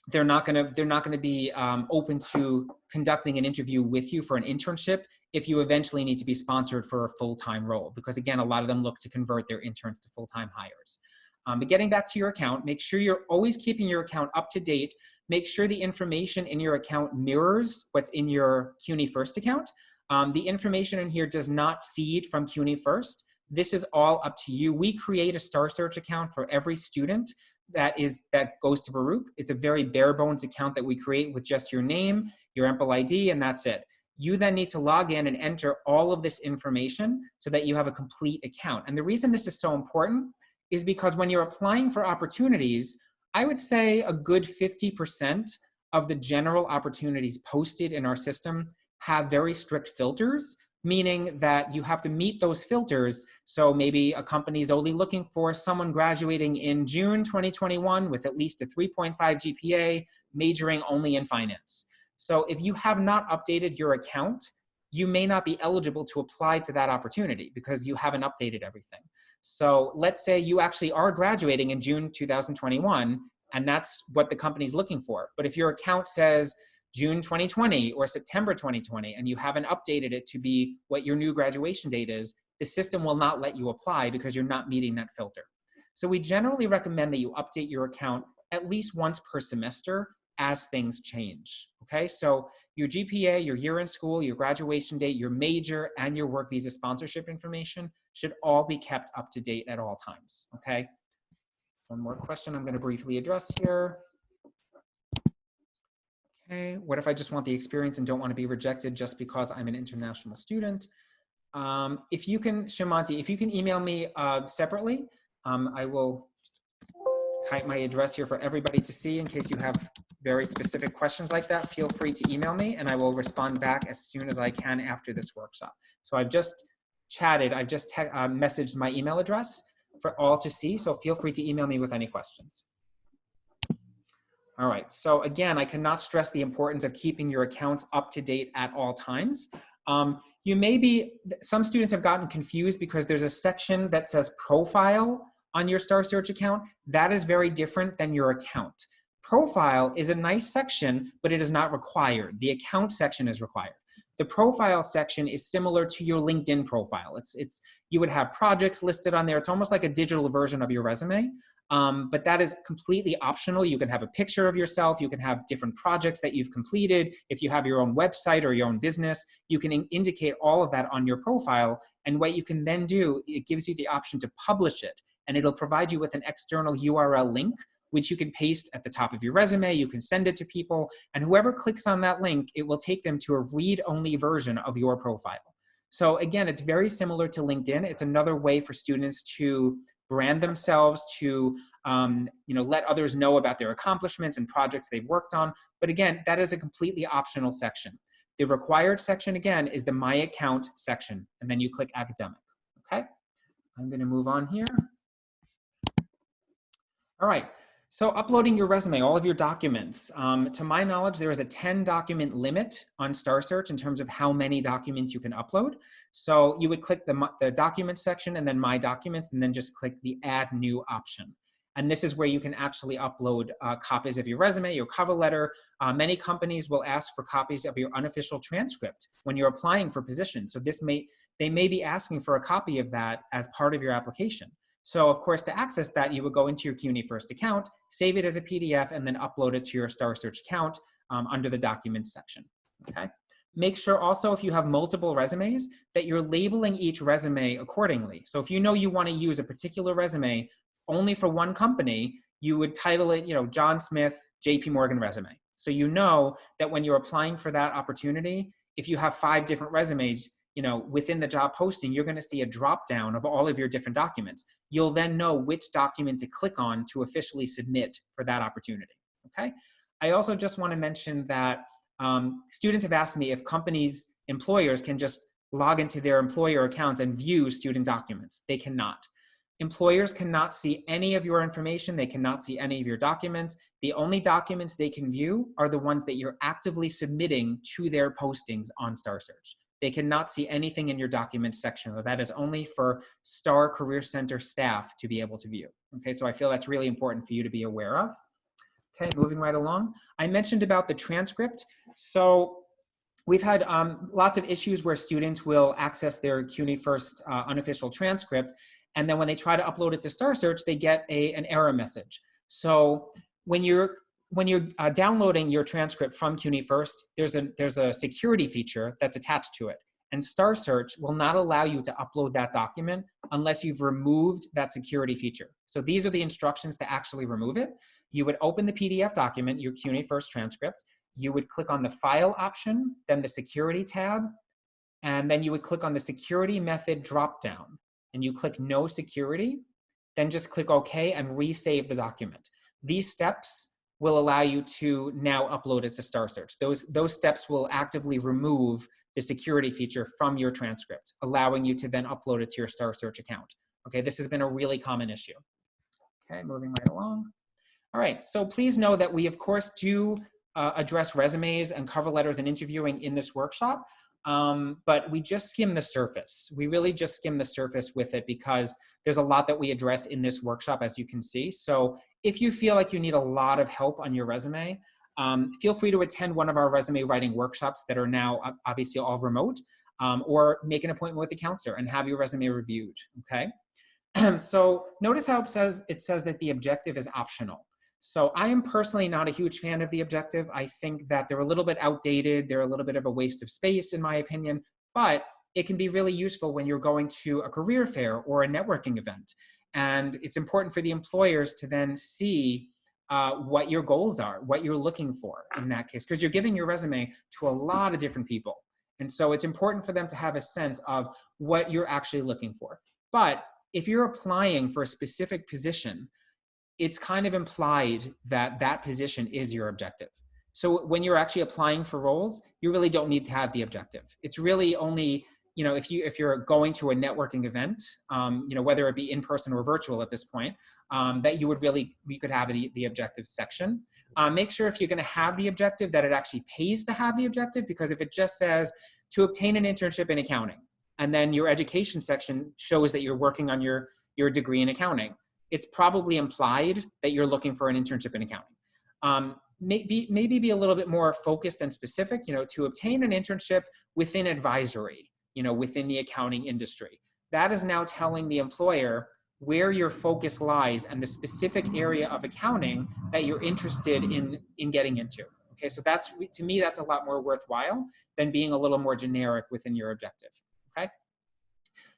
they're not gonna be open to conducting an interview with you for an internship if you eventually need to be sponsored for a full-time role, because again, a lot of them look to convert their interns to full-time hires. But getting back to your account, make sure you're always keeping your account up to date. Make sure the information in your account mirrors what's in your CUNY First account. The information in here does not feed from CUNY First. This is all up to you. We create a Starr Search account for every student that goes to Baruch. It's a very bare bones account that we create with just your name, your EMPL ID, and that's it. You then need to log in and enter all of this information so that you have a complete account. And the reason this is so important is because when you're applying for opportunities, I would say a good 50% of the general opportunities posted in our system have very strict filters, meaning that you have to meet those filters. So maybe a company is only looking for someone graduating in June 2021 with at least a 3.5 GPA, majoring only in finance. So if you have not updated your account, you may not be eligible to apply to that opportunity because you haven't updated everything. So let's say you actually are graduating in June 2021, and that's what the company's looking for. But if your account says June 2020 or September 2020, and you haven't updated it to be what your new graduation date is, the system will not let you apply because you're not meeting that filter. So we generally recommend that you update your account at least once per semester as things change, okay? So your GPA, your year in school, your graduation date, your major, and your work visa sponsorship information should all be kept up to date at all times, okay? One more question I'm gonna briefly address here. Okay, what if I just want the experience and don't want to be rejected just because I'm an international student? If you can, Shamanti, if you can email me separately, I will type my address here for everybody to see in case you have very specific questions like that. Feel free to email me and I will respond back as soon as I can after this workshop. So I've just chatted, I've just messaged my email address for all to see, so feel free to email me with any questions. All right, so again, I cannot stress the importance of keeping your accounts up to date at all times. Some students have gotten confused because there's a section that says profile on your Starr Search account. That is very different than your account. Profile is a nice section, but it is not required. The account section is required. The profile section is similar to your LinkedIn profile. You would have projects listed on there. It's almost like a digital version of your resume, but that is completely optional. You can have a picture of yourself. You can have different projects that you've completed. If you have your own website or your own business, you can indicate all of that on your profile. And what you can then do, it gives you the option to publish it, and it'll provide you with an external URL link, which you can paste at the top of your resume. You can send it to people, and whoever clicks on that link, it will take them to a read-only version of your profile. So again, it's very similar to LinkedIn. It's another way for students to brand themselves, to let others know about their accomplishments and projects they've worked on. But again, that is a completely optional section. The required section, again, is the My Account section, and then you click Academic, okay? I'm gonna move on here. All right. So uploading your resume, all of your documents. To my knowledge, there is a 10 document limit on Starr Search in terms of how many documents you can upload. So you would click the document section and then My Documents, and then just click the Add New option. And this is where you can actually upload copies of your resume, your cover letter. Many companies will ask for copies of your unofficial transcript when you're applying for positions. So they may be asking for a copy of that as part of your application. So of course, to access that, you would go into your CUNY First account, save it as a PDF, and then upload it to your Starr Search account under the Documents section, okay? Make sure also if you have multiple resumes that you're labeling each resume accordingly. So if you know you want to use a particular resume only for one company, you would title it, John Smith, JP Morgan resume. So you know that when you're applying for that opportunity, if you have 5 different resumes, within the job posting, you're going to see a drop down of all of your different documents. You'll then know which document to click on to officially submit for that opportunity, okay? I also just want to mention that students have asked me if employers can just log into their employer accounts and view student documents. They cannot. Employers cannot see any of your information. They cannot see any of your documents. The only documents they can view are the ones that you're actively submitting to their postings on Starr Search. They cannot see anything in your documents section. That is only for Starr Career Center staff to be able to view. Okay, so I feel that's really important for you to be aware of. Okay, moving right along. I mentioned about the transcript. So we've had lots of issues where students will access their CUNY First unofficial transcript, and then when they try to upload it to Starr Search, they get an error message. So when you're downloading your transcript from CUNY First, there's a security feature that's attached to it. And Starr Search will not allow you to upload that document unless you've removed that security feature. So these are the instructions to actually remove it. You would open the PDF document, your CUNY First transcript. You would click on the File option, then the Security tab, and then you would click on the Security Method dropdown. And you click No Security, then just click OK and resave the document. These steps will allow you to now upload it to Starr Search. Those steps will actively remove the security feature from your transcript, allowing you to then upload it to your Starr Search account. Okay, this has been a really common issue. Okay, moving right along. All right, so please know that we of course do address resumes and cover letters and interviewing in this workshop, but we just skim the surface. We really just skim the surface with it because there's a lot that we address in this workshop, as you can see. So if you feel like you need a lot of help on your resume, feel free to attend one of our resume writing workshops that are now obviously all remote, or make an appointment with a counselor and have your resume reviewed, okay? So notice how it says that the objective is optional. So I am personally not a huge fan of the objective. I think that they're a little bit outdated. They're a little bit of a waste of space, in my opinion, but it can be really useful when you're going to a career fair or a networking event. And it's important for the employers to then see what your goals are, what you're looking for in that case, because you're giving your resume to a lot of different people. And so it's important for them to have a sense of what you're actually looking for. But if you're applying for a specific position, it's kind of implied that that position is your objective. So when you're actually applying for roles, you really don't need to have the objective. It's really only, if you're going to a networking event, whether it be in person or virtual at this point, that we could have the objective section. Make sure if you're going to have the objective that it actually pays to have the objective, because if it just says to obtain an internship in accounting, and then your education section shows that you're working on your degree in accounting, it's probably implied that you're looking for an internship in accounting. Maybe be a little bit more focused and specific, to obtain an internship within advisory, within the accounting industry. That is now telling the employer where your focus lies and the specific area of accounting that you're interested in getting into. Okay, so to me, that's a lot more worthwhile than being a little more generic within your objective, okay?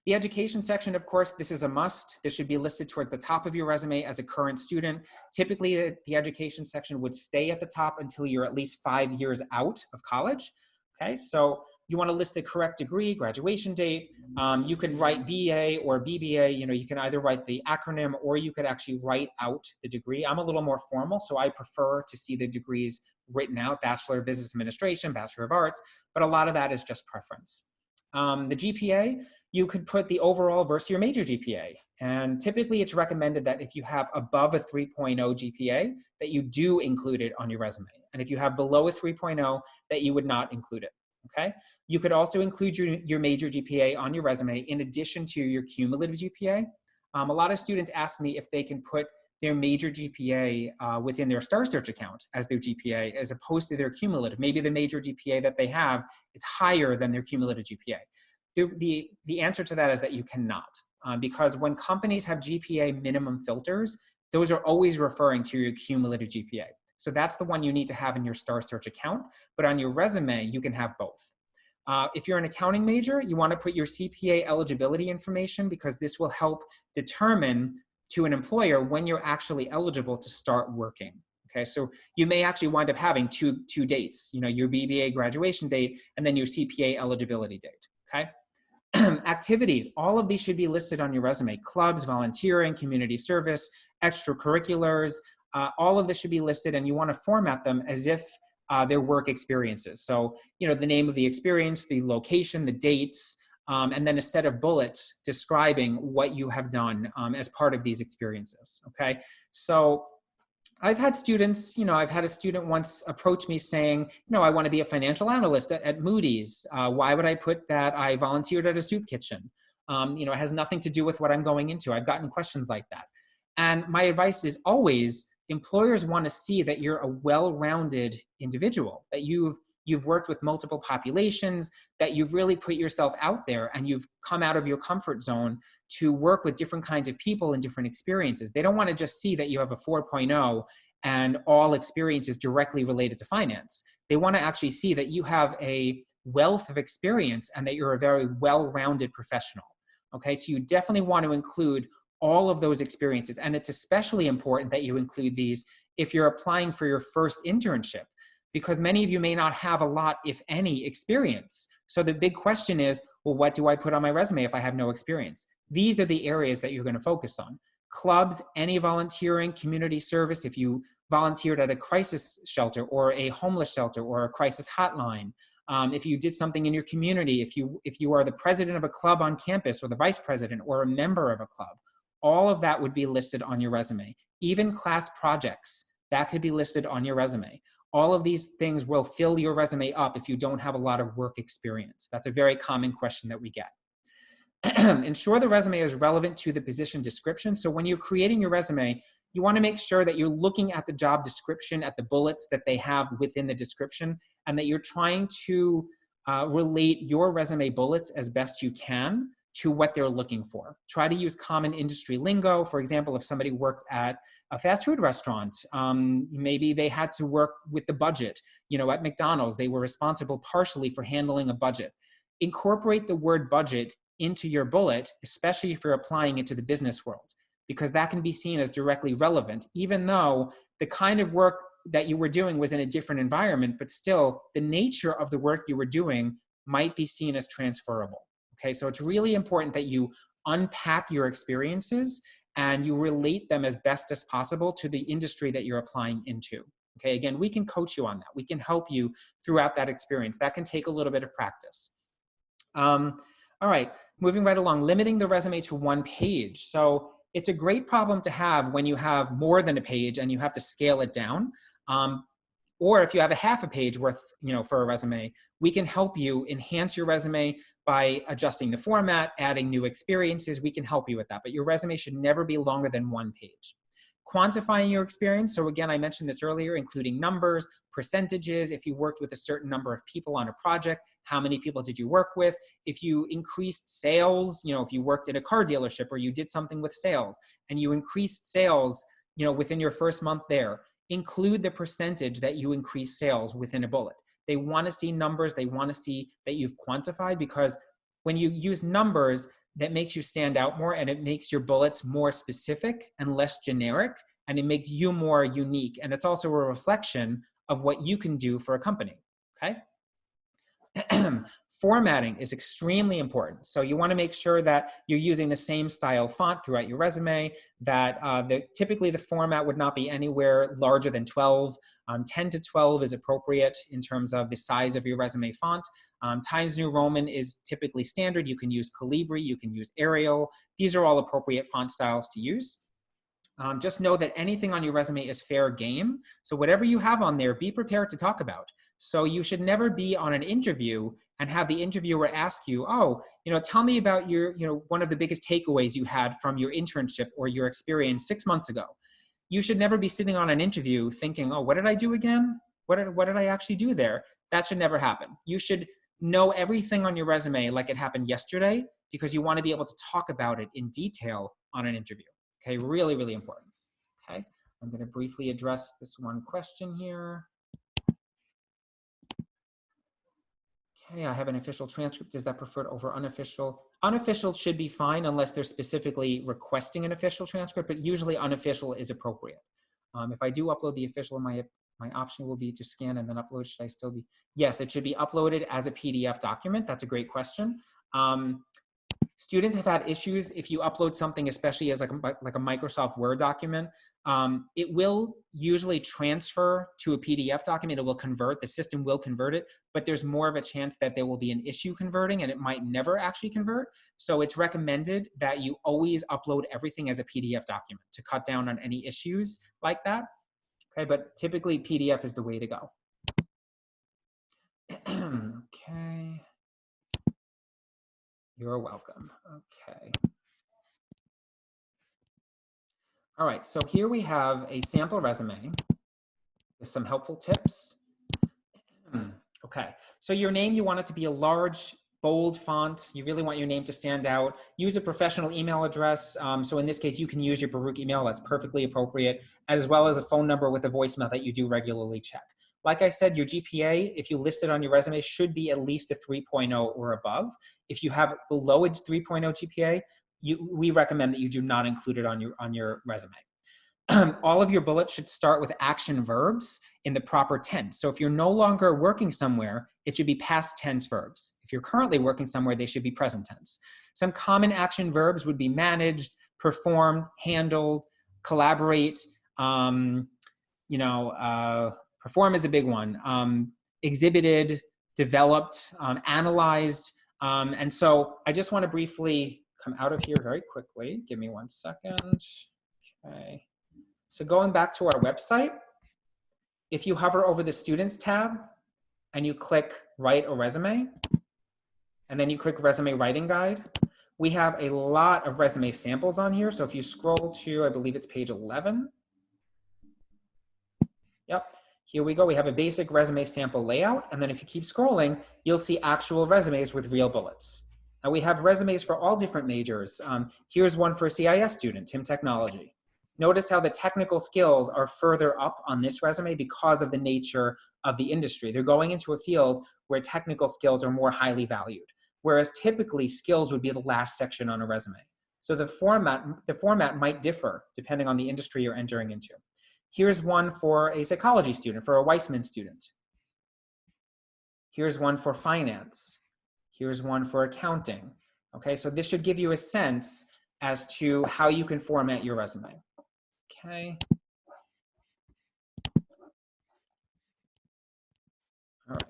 The education section, of course, this is a must. This should be listed toward the top of your resume as a current student. Typically, the education section would stay at the top until you're at least 5 years out of college. Okay, so you want to list the correct degree, graduation date. You could write BA or BBA. You can either write the acronym or you could actually write out the degree. I'm a little more formal, so I prefer to see the degrees written out: Bachelor of Business Administration, Bachelor of Arts, but a lot of that is just preference. The GPA, you could put the overall versus your major GPA. And typically it's recommended that if you have above a 3.0 GPA, that you do include it on your resume. And if you have below a 3.0, that you would not include it, okay? You could also include your major GPA on your resume in addition to your cumulative GPA. A lot of students ask me if they can put their major GPA within their Starr Search account as their GPA, as opposed to their cumulative. Maybe the major GPA that they have is higher than their cumulative GPA. The answer to that is that you cannot, because when companies have GPA minimum filters, those are always referring to your cumulative GPA. So that's the one you need to have in your Starr Search account, but on your resume, you can have both. If you're an accounting major, you want to put your CPA eligibility information because this will help determine to an employer when you're actually eligible to start working. Okay, so you may actually wind up having two dates, you know, your BBA graduation date and then your CPA eligibility date, okay? Activities, all of these should be listed on your resume. Clubs, volunteering, community service, extracurriculars, all of this should be listed, and you want to format them as if they're work experiences. So, you know, the name of the experience, the location, the dates, and then a set of bullets describing what you have done as part of these experiences, okay? So I've had students, you know, I've had a student once approach me saying, you know, I want to be a financial analyst at Moody's. Why would I put that I volunteered at a soup kitchen? You know, it has nothing to do with what I'm going into. I've gotten questions like that. And my advice is always, employers want to see that you're a well-rounded individual, that you've worked with multiple populations, that you've really put yourself out there and you've come out of your comfort zone to work with different kinds of people and different experiences. They don't want to just see that you have a 4.0 and all experiences directly related to finance. They want to actually see that you have a wealth of experience and that you're a very well-rounded professional. Okay, so you definitely want to include all of those experiences. And it's especially important that you include these if you're applying for your first internship, because many of you may not have a lot, if any, experience. So the big question is, well, what do I put on my resume if I have no experience? These are the areas that you're going to focus on. Clubs, any volunteering, community service, if you volunteered at a crisis shelter or a homeless shelter or a crisis hotline, if you did something in your community, if you are the president of a club on campus or the vice president or a member of a club, all of that would be listed on your resume. Even class projects, that could be listed on your resume. All of these things will fill your resume up if you don't have a lot of work experience. That's a very common question that we get. Ensure the resume is relevant to the position description. So when you're creating your resume, you want to make sure that you're looking at the job description, at the bullets that they have within the description, and that you're trying to relate your resume bullets as best you can to what they're looking for. Try to use common industry lingo. For example, if somebody worked at a fast food restaurant, maybe they had to work with the budget. You know, at McDonald's, they were responsible partially for handling a budget. Incorporate the word budget into your bullet, especially if you're applying it to the business world, because that can be seen as directly relevant, even though the kind of work that you were doing was in a different environment, but still the nature of the work you were doing might be seen as transferable. Okay, so it's really important that you unpack your experiences and you relate them as best as possible to the industry that you're applying into. Okay, again, we can coach you on that. We can help you throughout that experience. That can take a little bit of practice. All right, moving right along, limiting the resume to one page. So it's a great problem to have when you have more than a page and you have to scale it down. Or if you have a half a page worth, you know, for a resume, we can help you enhance your resume by adjusting the format, adding new experiences. We can help you with that, but your resume should never be longer than one page. Quantifying your experience. So again, I mentioned this earlier, including numbers, percentages. If you worked with a certain number of people on a project, how many people did you work with? If you increased sales, you know, if you worked at a car dealership or you did something with sales and you increased sales, you know, within your first month there, include the percentage that you increase sales within a bullet. They want to see numbers. They want to see that you've quantified, because when you use numbers, that makes you stand out more and it makes your bullets more specific and less generic, and it makes you more unique. And it's also a reflection of what you can do for a company, okay? Formatting is extremely important. So you want to make sure that you're using the same style font throughout your resume, that typically the format would not be anywhere larger than 12. 10 to 12 is appropriate in terms of the size of your resume font. Times New Roman is typically standard. You can use Calibri, you can use Arial. These are all appropriate font styles to use. Just know that anything on your resume is fair game. So whatever you have on there, be prepared to talk about. So you should never be on an interview and have the interviewer ask you, oh, you know, tell me about your, you know, one of the biggest takeaways you had from your internship or your experience 6 months ago. You should never be sitting on an interview thinking, oh, what did I do again? What did I actually do there? That should never happen. You should know everything on your resume like it happened yesterday, because you want to be able to talk about it in detail on an interview. Okay, really, really important. Okay, I'm going to briefly address this one question here. Okay, I have an official transcript. Is that preferred over unofficial? Unofficial should be fine unless they're specifically requesting an official transcript, but usually unofficial is appropriate. If I do upload the official, my option will be to scan and then upload. Should I still be? Yes, it should be uploaded as a PDF document. That's a great question. Students have had issues if you upload something, especially as like a Microsoft Word document. It will usually transfer to a PDF document. It will convert, the system will convert it, but there's more of a chance that there will be an issue converting and it might never actually convert. So it's recommended that you always upload everything as a PDF document to cut down on any issues like that. Okay, but typically PDF is the way to go. Okay. You're welcome. Okay. All right, so here we have a sample resume with some helpful tips. Okay, so your name, you want it to be a large, bold font. You really want your name to stand out. Use a professional email address. So in this case, you can use your Baruch email. That's perfectly appropriate, as well as a phone number with a voicemail that you do regularly check. Like I said, your GPA, if you list it on your resume, should be at least a 3.0 or above. If you have below a 3.0 GPA, we recommend that you do not include it on your resume. All of your bullets should start with action verbs in the proper tense. So if you're no longer working somewhere, it should be past tense verbs. If you're currently working somewhere, they should be present tense. Some common action verbs would be managed, perform, handle, collaborate. Perform is a big one. Exhibited, developed, analyzed. And so I just want to briefly come out of here very quickly. Give me 1 second. Okay. So going back to our website, if you hover over the Students tab and you click Write a Resume, and then you click Resume Writing Guide, we have a lot of resume samples on here. So if you scroll to, I believe it's page 11. Yep, here we go. We have a basic resume sample layout. And then if you keep scrolling, you'll see actual resumes with real bullets. Now we have resumes for all different majors. Here's one for a CIS student, TIM Technology. Notice how the technical skills are further up on this resume because of the nature of the industry. They're going into a field where technical skills are more highly valued, whereas typically skills would be the last section on a resume. So the format might differ depending on the industry you're entering into. Here's one for a psychology student, for a Weissman student. Here's one for finance. Here's one for accounting. Okay, so this should give you a sense as to how you can format your resume. Okay. All right.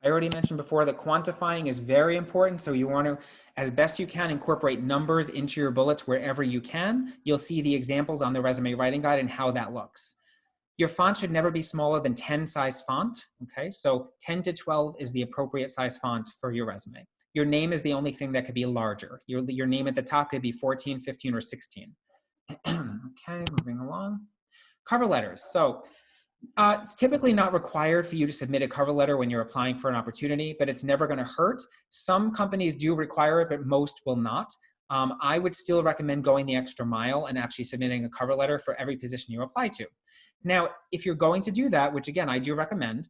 I already mentioned before that quantifying is very important. So you want to, as best you can, incorporate numbers into your bullets wherever you can. You'll see the examples on the resume writing guide and how that looks. Your font should never be smaller than 10 size font. Okay, so 10 to 12 is the appropriate size font for your resume. Your name is the only thing that could be larger. Your name at the top could be 14, 15, or 16. Okay, moving along. Cover letters. So it's typically not required for you to submit a cover letter when you're applying for an opportunity, but it's never going to hurt. Some companies do require it, but most will not. I would still recommend going the extra mile and actually submitting a cover letter for every position you apply to. Now, if you're going to do that, which again, I do recommend,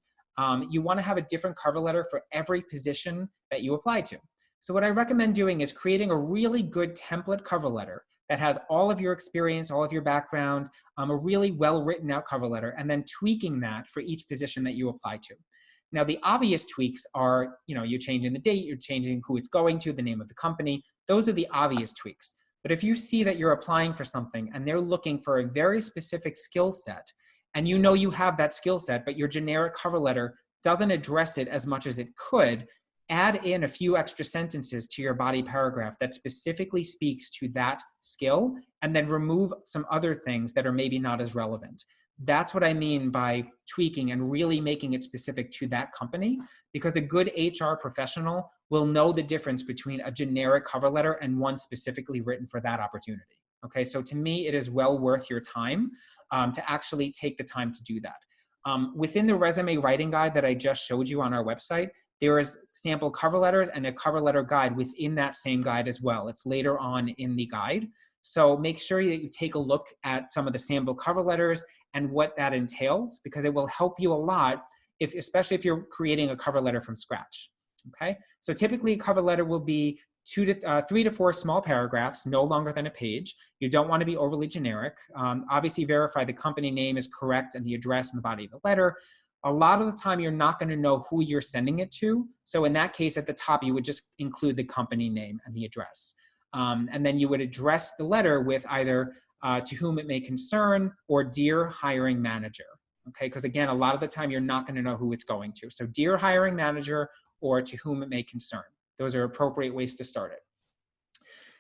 you want to have a different cover letter for every position that you apply to. So what I recommend doing is creating a really good template cover letter that has all of your experience, all of your background, a really well written out cover letter, and then tweaking that for each position that you apply to. Now, the obvious tweaks are, you're changing the date, you're changing who it's going to, the name of the company. Those are the obvious tweaks. But if you see that you're applying for something and they're looking for a very specific skill set, and you have that skill set, but your generic cover letter doesn't address it as much as it could, add in a few extra sentences to your body paragraph that specifically speaks to that skill, and then remove some other things that are maybe not as relevant. That's what I mean by tweaking and really making it specific to that company, because a good HR professional will know the difference between a generic cover letter and one specifically written for that opportunity. Okay, so to me, it is well worth your time to actually take the time to do that. Within the resume writing guide that I just showed you on our website, there is sample cover letters and a cover letter guide within that same guide as well. It's later on in the guide. So make sure that you take a look at some of the sample cover letters and what that entails, because it will help you a lot especially if you're creating a cover letter from scratch. Okay, so typically a cover letter will be 3 to 4 small paragraphs, no longer than a page. You don't want to be overly generic. Obviously verify the company name is correct and the address and the body of the letter. A lot of the time you're not going to know who you're sending it to. So in that case, at the top, you would just include the company name and the address. And then you would address the letter with either to whom it may concern or dear hiring manager. Okay, because again, a lot of the time you're not going to know who it's going to. So dear hiring manager or to whom it may concern. Those are appropriate ways to start it.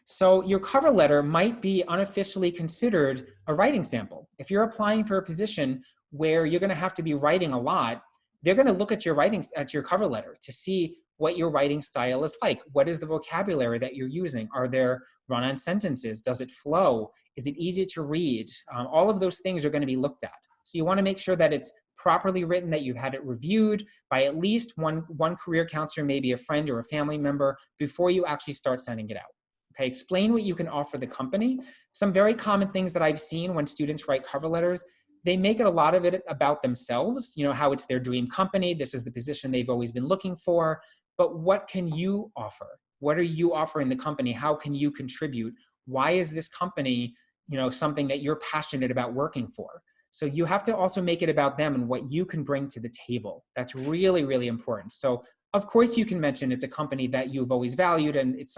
So your cover letter might be unofficially considered a writing sample. If you're applying for a position where you're going to have to be writing a lot, they're going to look at your cover letter to see what your writing style is like. What is the vocabulary that you're using? Are there run-on sentences? Does it flow? Is it easy to read? All of those things are going to be looked at. So you want to make sure that it's properly written, that you've had it reviewed by at least one career counselor, maybe a friend or a family member, before you actually start sending it out. Okay, explain what you can offer the company. Some very common things that I've seen when students write cover letters, they make it a lot of it about themselves, you know, how it's their dream company, this is the position they've always been looking for, but what can you offer? What are you offering the company? How can you contribute? Why is this company, you know, something that you're passionate about working for? So you have to also make it about them and what you can bring to the table. That's really, really important. So of course you can mention it's a company that you've always valued and it's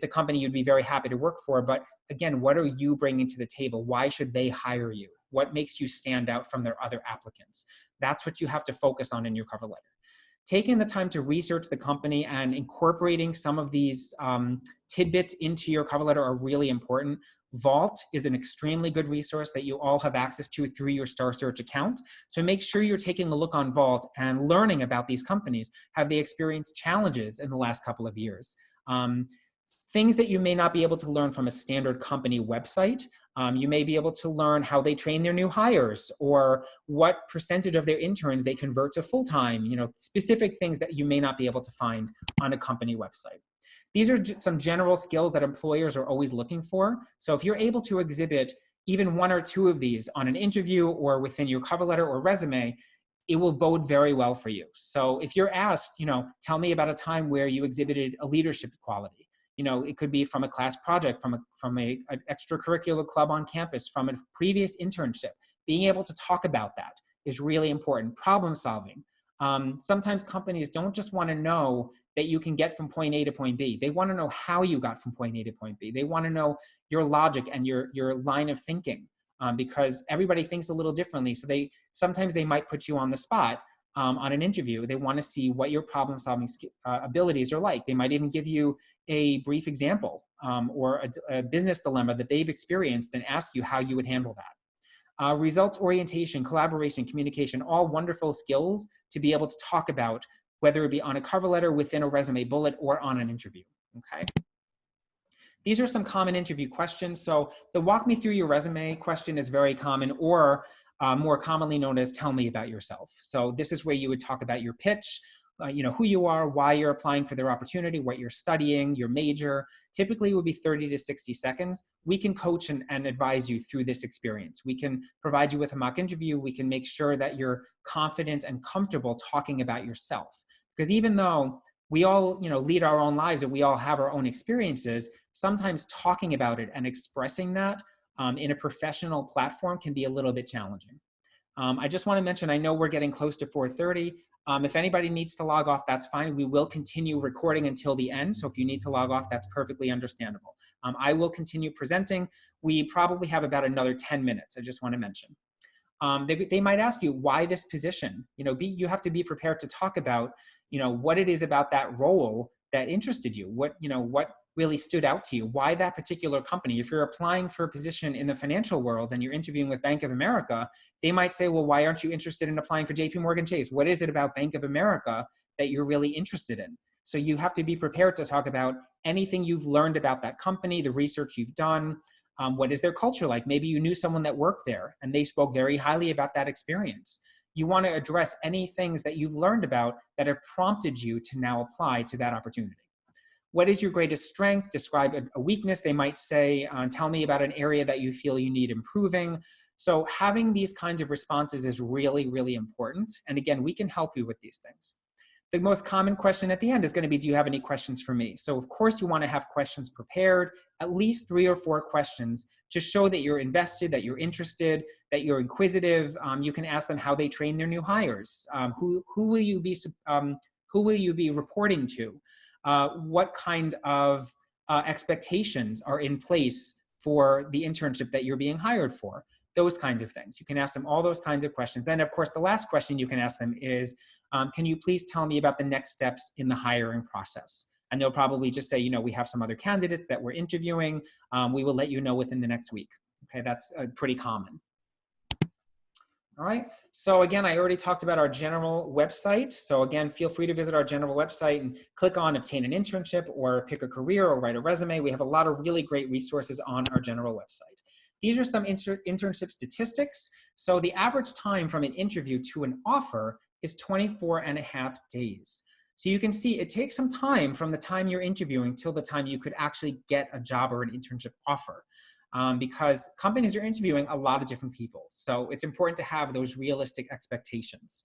a company you'd be very happy to work for, but again, what are you bringing to the table? Why should they hire you? What makes you stand out from their other applicants? That's what you have to focus on in your cover letter. Taking the time to research the company and incorporating some of these tidbits into your cover letter are really important. Vault is an extremely good resource that you all have access to through your Starr Search account. So make sure you're taking a look on Vault and learning about these companies. Have they experienced challenges in the last couple of years? Things that you may not be able to learn from a standard company website. You may be able to learn how they train their new hires or what percentage of their interns they convert to full-time, you know, specific things that you may not be able to find on a company website. These are some general skills that employers are always looking for. So if you're able to exhibit even 1 or 2 of these on an interview or within your cover letter or resume, it will bode very well for you. So if you're asked, you know, tell me about a time where you exhibited a leadership quality. You know, it could be from a class project, from an extracurricular club on campus, from a previous internship. Being able to talk about that is really important. Problem solving. Sometimes companies don't just want to know that you can get from point A to point B. They want to know how you got from point A to point B. They want to know your logic and your line of thinking because everybody thinks a little differently. So sometimes they might put you on the spot on an interview. They want to see what your problem solving abilities are like. They might even give you a brief example or a business dilemma that they've experienced and ask you how you would handle that. Results orientation, collaboration, communication, all wonderful skills to be able to talk about, whether it be on a cover letter, within a resume bullet, or on an interview, okay? These are some common interview questions. So the walk me through your resume question is very common, or more commonly known as tell me about yourself. So this is where you would talk about your pitch, you know, who you are, why you're applying for their opportunity, what you're studying, your major. Typically it would be 30 to 60 seconds. We can coach and advise you through this experience. We can provide you with a mock interview. We can make sure that you're confident and comfortable talking about yourself. Because even though we all, you know, lead our own lives and we all have our own experiences, sometimes talking about it and expressing that in a professional platform can be a little bit challenging. I just want to mention, I know we're getting close to 4:30. If anybody needs to log off, that's fine. We will continue recording until the end. So if you need to log off, that's perfectly understandable. I will continue presenting. We probably have about another 10 minutes. I just want to mention. They might ask you, why this position? You know, you have to be prepared to talk about, you know, what it is about that role that interested you. What really stood out to you? Why that particular company? If you're applying for a position in the financial world and you're interviewing with Bank of America, they might say, well, why aren't you interested in applying for JP Morgan Chase? What is it about Bank of America that you're really interested in? So you have to be prepared to talk about anything you've learned about that company, the research you've done. What is their culture like? Maybe you knew someone that worked there and they spoke very highly about that experience. You want to address any things that you've learned about that have prompted you to now apply to that opportunity. What is your greatest strength? Describe a weakness. They might say, tell me about an area that you feel you need improving. So having these kinds of responses is really, really important. And again, we can help you with these things. The most common question at the end is going to be, do you have any questions for me? So of course you want to have questions prepared, at least 3 or 4 questions to show that you're invested, that you're interested, that you're inquisitive. You can ask them how they train their new hires. Who will you be reporting to? What kind of expectations are in place for the internship that you're being hired for? Those kinds of things. You can ask them all those kinds of questions. Then, of course, the last question you can ask them is, can you please tell me about the next steps in the hiring process? And they'll probably just say, we have some other candidates that we're interviewing. We will let you know within the next week. Okay, that's pretty common. All right, so again, I already talked about our general website. So again, feel free to visit our general website and click on obtain an internship or pick a career or write a resume. We have a lot of really great resources on our general website. These are some internship statistics. So the average time from an interview to an offer is 24.5 days. So you can see it takes some time from the time you're interviewing till the time you could actually get a job or an internship offer. Because companies are interviewing a lot of different people. So it's important to have those realistic expectations.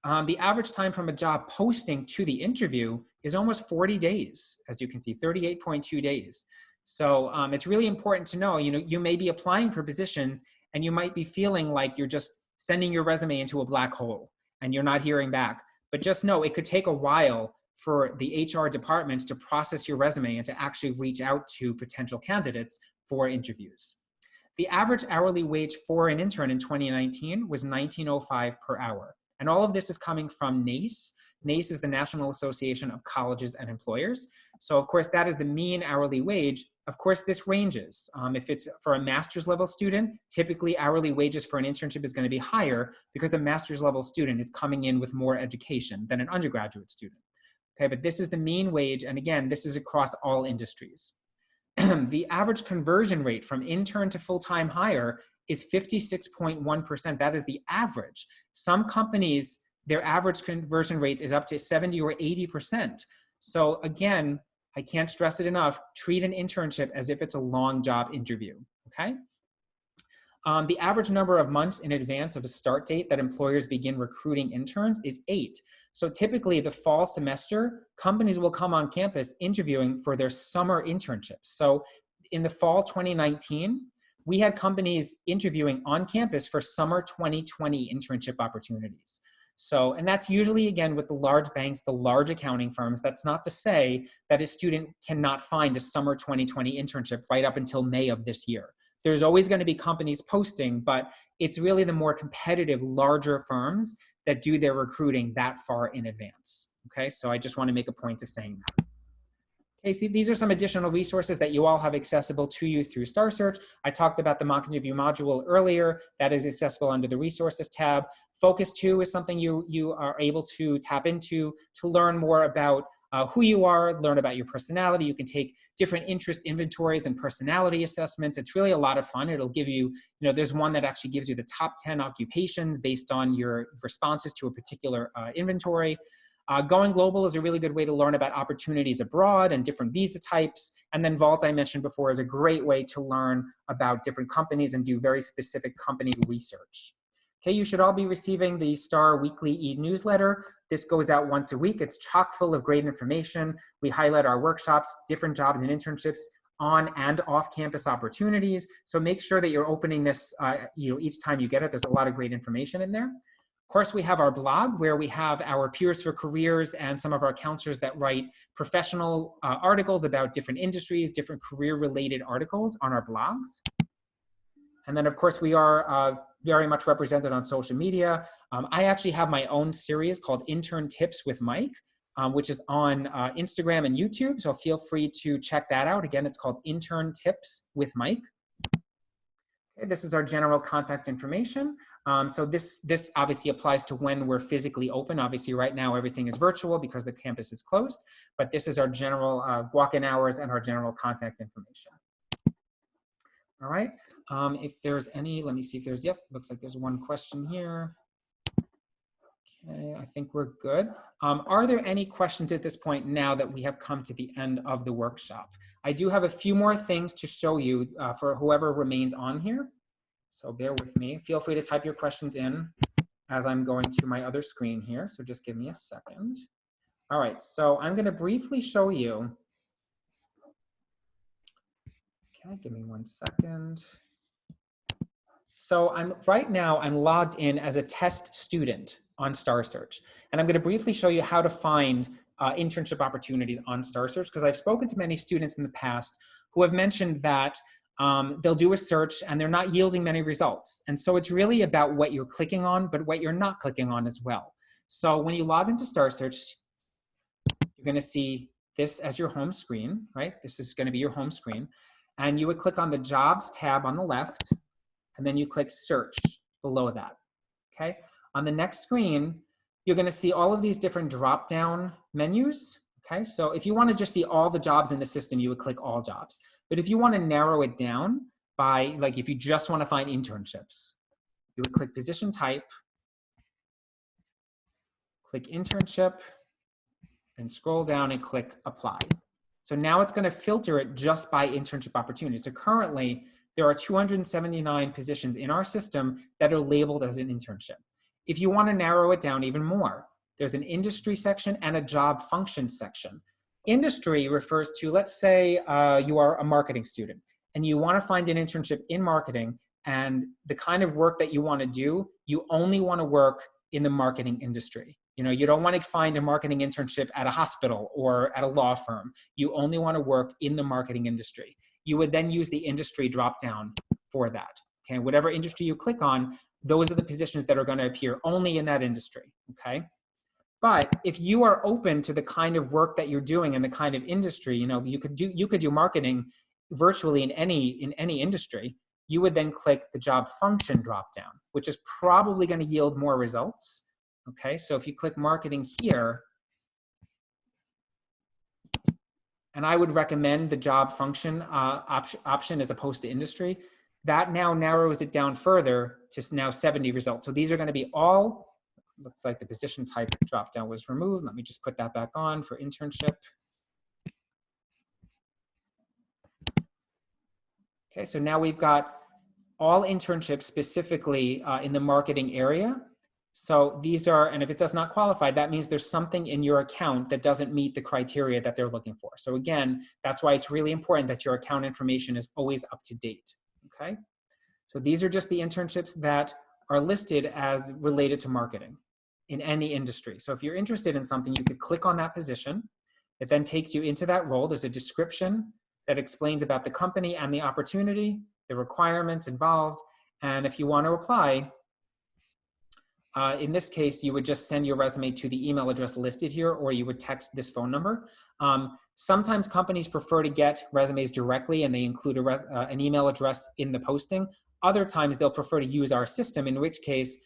The average time from a job posting to the interview is almost 40 days, as you can see, 38.2 days. So it's really important to know, you may be applying for positions and you might be feeling like you're just sending your resume into a black hole and you're not hearing back. But just know it could take a while for the HR departments to process your resume and to actually reach out to potential candidates for interviews. The average hourly wage for an intern in 2019 was $19.05 per hour. And all of this is coming from NACE. NACE is the National Association of Colleges and Employers. So of course, that is the mean hourly wage. Of course, this ranges. If it's for a master's level student, typically hourly wages for an internship is going to be higher because a master's level student is coming in with more education than an undergraduate student. Okay, but this is the mean wage. And again, this is across all industries. The average conversion rate from intern to full-time hire is 56.1%. That is the average. Some companies, their average conversion rate is up to 70 or 80%. So again, I can't stress it enough, treat an internship as if it's a long job interview, okay? The average number of months in advance of a start date that employers begin recruiting interns is 8. So typically the fall semester, companies will come on campus interviewing for their summer internships. So in the fall 2019, we had companies interviewing on campus for summer 2020 internship opportunities. So, and that's usually, again, with the large banks, the large accounting firms. That's not to say that a student cannot find a summer 2020 internship right up until May of this year. There's always going to be companies posting, but it's really the more competitive, larger firms that do their recruiting that far in advance. Okay, so I just want to make a point of saying that. Okay, so these are some additional resources that you all have accessible to you through Starr Search. I talked about the mock interview module earlier. That is accessible under the resources tab. Focus 2 is something you are able to tap into to learn more about who you are, learn about your personality. You can take different interest inventories and personality assessments. It's really a lot of fun. It'll give you, there's one that actually gives you the top 10 occupations based on your responses to a particular inventory. Going Global is a really good way to learn about opportunities abroad and different visa types. And then Vault, I mentioned before, is a great way to learn about different companies and do very specific company research. Okay, you should all be receiving the Starr Weekly e-newsletter. This goes out once a week. It's chock full of great information. We highlight our workshops, different jobs and internships, on and off campus opportunities. So make sure that you're opening this each time you get it. There's a lot of great information in there. Of course, we have our blog where we have our Peers for Careers and some of our counselors that write professional articles about different industries, different career-related articles on our blogs. And then, of course, we are very much represented on social media. I actually have my own series called Intern Tips with Mike, which is on Instagram and YouTube. So feel free to check that out. Again, it's called Intern Tips with Mike. Okay, this is our general contact information. So this obviously applies to when we're physically open. Obviously, right now, everything is virtual because the campus is closed. But this is our general walk-in hours and our general contact information. All right. If there's any, let me see if there's, yep, looks like there's one question here. Okay, I think we're good. Are there any questions at this point now that we have come to the end of the workshop? I do have a few more things to show you for whoever remains on here. So bear with me. Feel free to type your questions in as I'm going to my other screen here. So just give me a second. All right, so I'm going to briefly show you. Okay, give me 1 second. So right now I'm logged in as a test student on Starr Search. And I'm going to briefly show you how to find internship opportunities on Starr Search, because I've spoken to many students in the past who have mentioned that they'll do a search and they're not yielding many results. And so it's really about what you're clicking on, but what you're not clicking on as well. So when you log into Starr Search, you're going to see this as your home screen, right? This is going to be your home screen. And you would click on the Jobs tab on the left, and then you click Search below that, okay? On the next screen, you're going to see all of these different drop-down menus, okay? So if you want to just see all the jobs in the system, you would click All Jobs. But if you want to narrow it down by, like if you just want to find internships, you would click Position Type, click Internship, and scroll down and click Apply. So now it's going to filter it just by internship opportunities. So currently, there are 279 positions in our system that are labeled as an internship. If you want to narrow it down even more, there's an industry section and a job functions section. Industry refers to, let's say you are a marketing student and you want to find an internship in marketing, and the kind of work that you want to do, you only want to work in the marketing industry. You know, you don't want to find a marketing internship at a hospital or at a law firm. You only want to work in the marketing industry. You would then use the industry dropdown for that. Okay, whatever industry you click on, those are the positions that are going to appear only in that industry. Okay, but if you are open to the kind of work that you're doing and the kind of industry, you know, you could do marketing virtually in any industry. You would then click the job function dropdown, which is probably going to yield more results. Okay, so if you click marketing here, and I would recommend the job function option as opposed to industry, that now narrows it down further to now 70 results. So these are going to be all, looks like the position type dropdown was removed. Let me just put that back on for internship. Okay, so now we've got all internships specifically in the marketing area. So these are, and if it does not qualify, that means there's something in your account that doesn't meet the criteria that they're looking for. So again, that's why it's really important that your account information is always up to date, okay? So these are just the internships that are listed as related to marketing in any industry. So if you're interested in something, you could click on that position. It then takes you into that role. There's a description that explains about the company and the opportunity, the requirements involved, and if you want to apply, in this case, you would just send your resume to the email address listed here, or you would text this phone number. Sometimes companies prefer to get resumes directly and they include an email address in the posting. Other times they'll prefer to use our system, in which case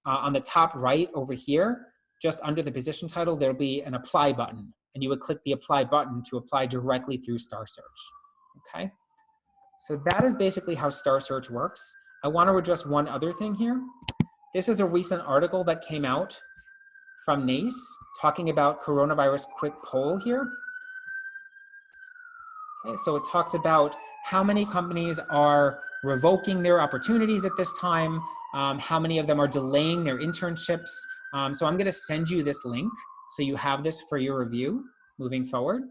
on the top right over here, just under the position title, there'll be an apply button, and you would click the apply button to apply directly through Starr Search, okay? So that is basically how Starr Search works. I want to address one other thing here. This is a recent article that came out from NACE talking about coronavirus quick poll here. Okay, so it talks about how many companies are revoking their opportunities at this time, how many of them are delaying their internships. So I'm going to send you this link so you have this for your review moving forward.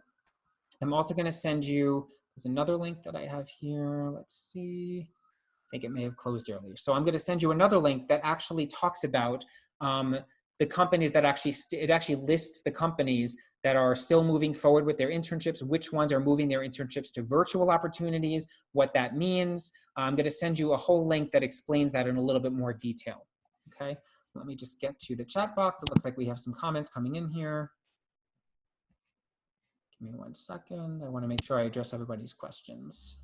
I'm also going to send you, there's another link that I have here. Let's see. I think it may have closed earlier. So I'm going to send you another link that actually talks about the companies that it actually lists the companies that are still moving forward with their internships, which ones are moving their internships to virtual opportunities, what that means. I'm going to send you a whole link that explains that in a little bit more detail. Okay, let me just get to the chat box. It looks like we have some comments coming in here. Give me 1 second. I want to make sure I address everybody's questions.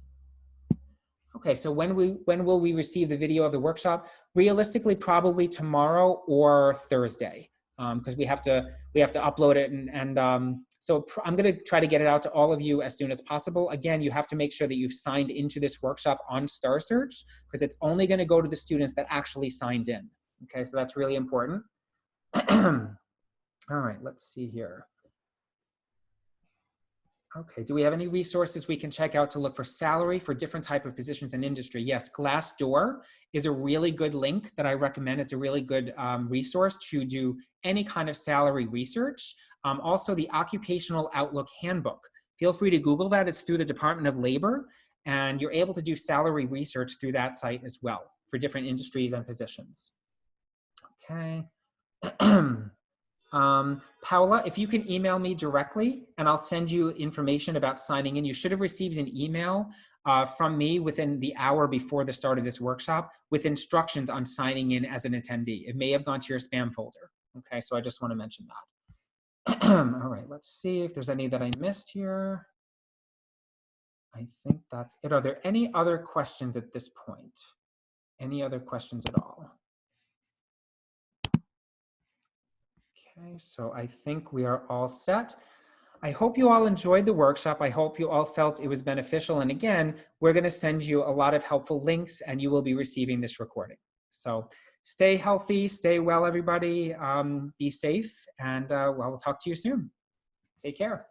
Okay, so when will we receive the video of the workshop? Realistically, probably tomorrow or Thursday, because we have to upload it, so I'm going to try to get it out to all of you as soon as possible. Again, you have to make sure that you've signed into this workshop on Starr Search, because it's only going to go to the students that actually signed in. Okay, so that's really important. All right, let's see here. Okay, do we have any resources we can check out to look for salary for different type of positions in industry? Yes, Glassdoor is a really good link that I recommend. It's a really good resource to do any kind of salary research. Also, the Occupational Outlook Handbook. Feel free to Google that. It's through the Department of Labor, and you're able to do salary research through that site as well for different industries and positions. Okay. Paula, if you can email me directly and I'll send you information about signing in. You should have received an email from me within the hour before the start of this workshop with instructions on signing in as an attendee. It may have gone to your spam folder. Okay, so I just want to mention that. All right, let's see if there's any that I missed here. I think that's it. Are there any other questions at this point? Any other questions at all? Okay, so I think we are all set. I hope you all enjoyed the workshop. I hope you all felt it was beneficial. And again, we're going to send you a lot of helpful links and you will be receiving this recording. So stay healthy, stay well, everybody. Be safe, and we'll talk to you soon. Take care.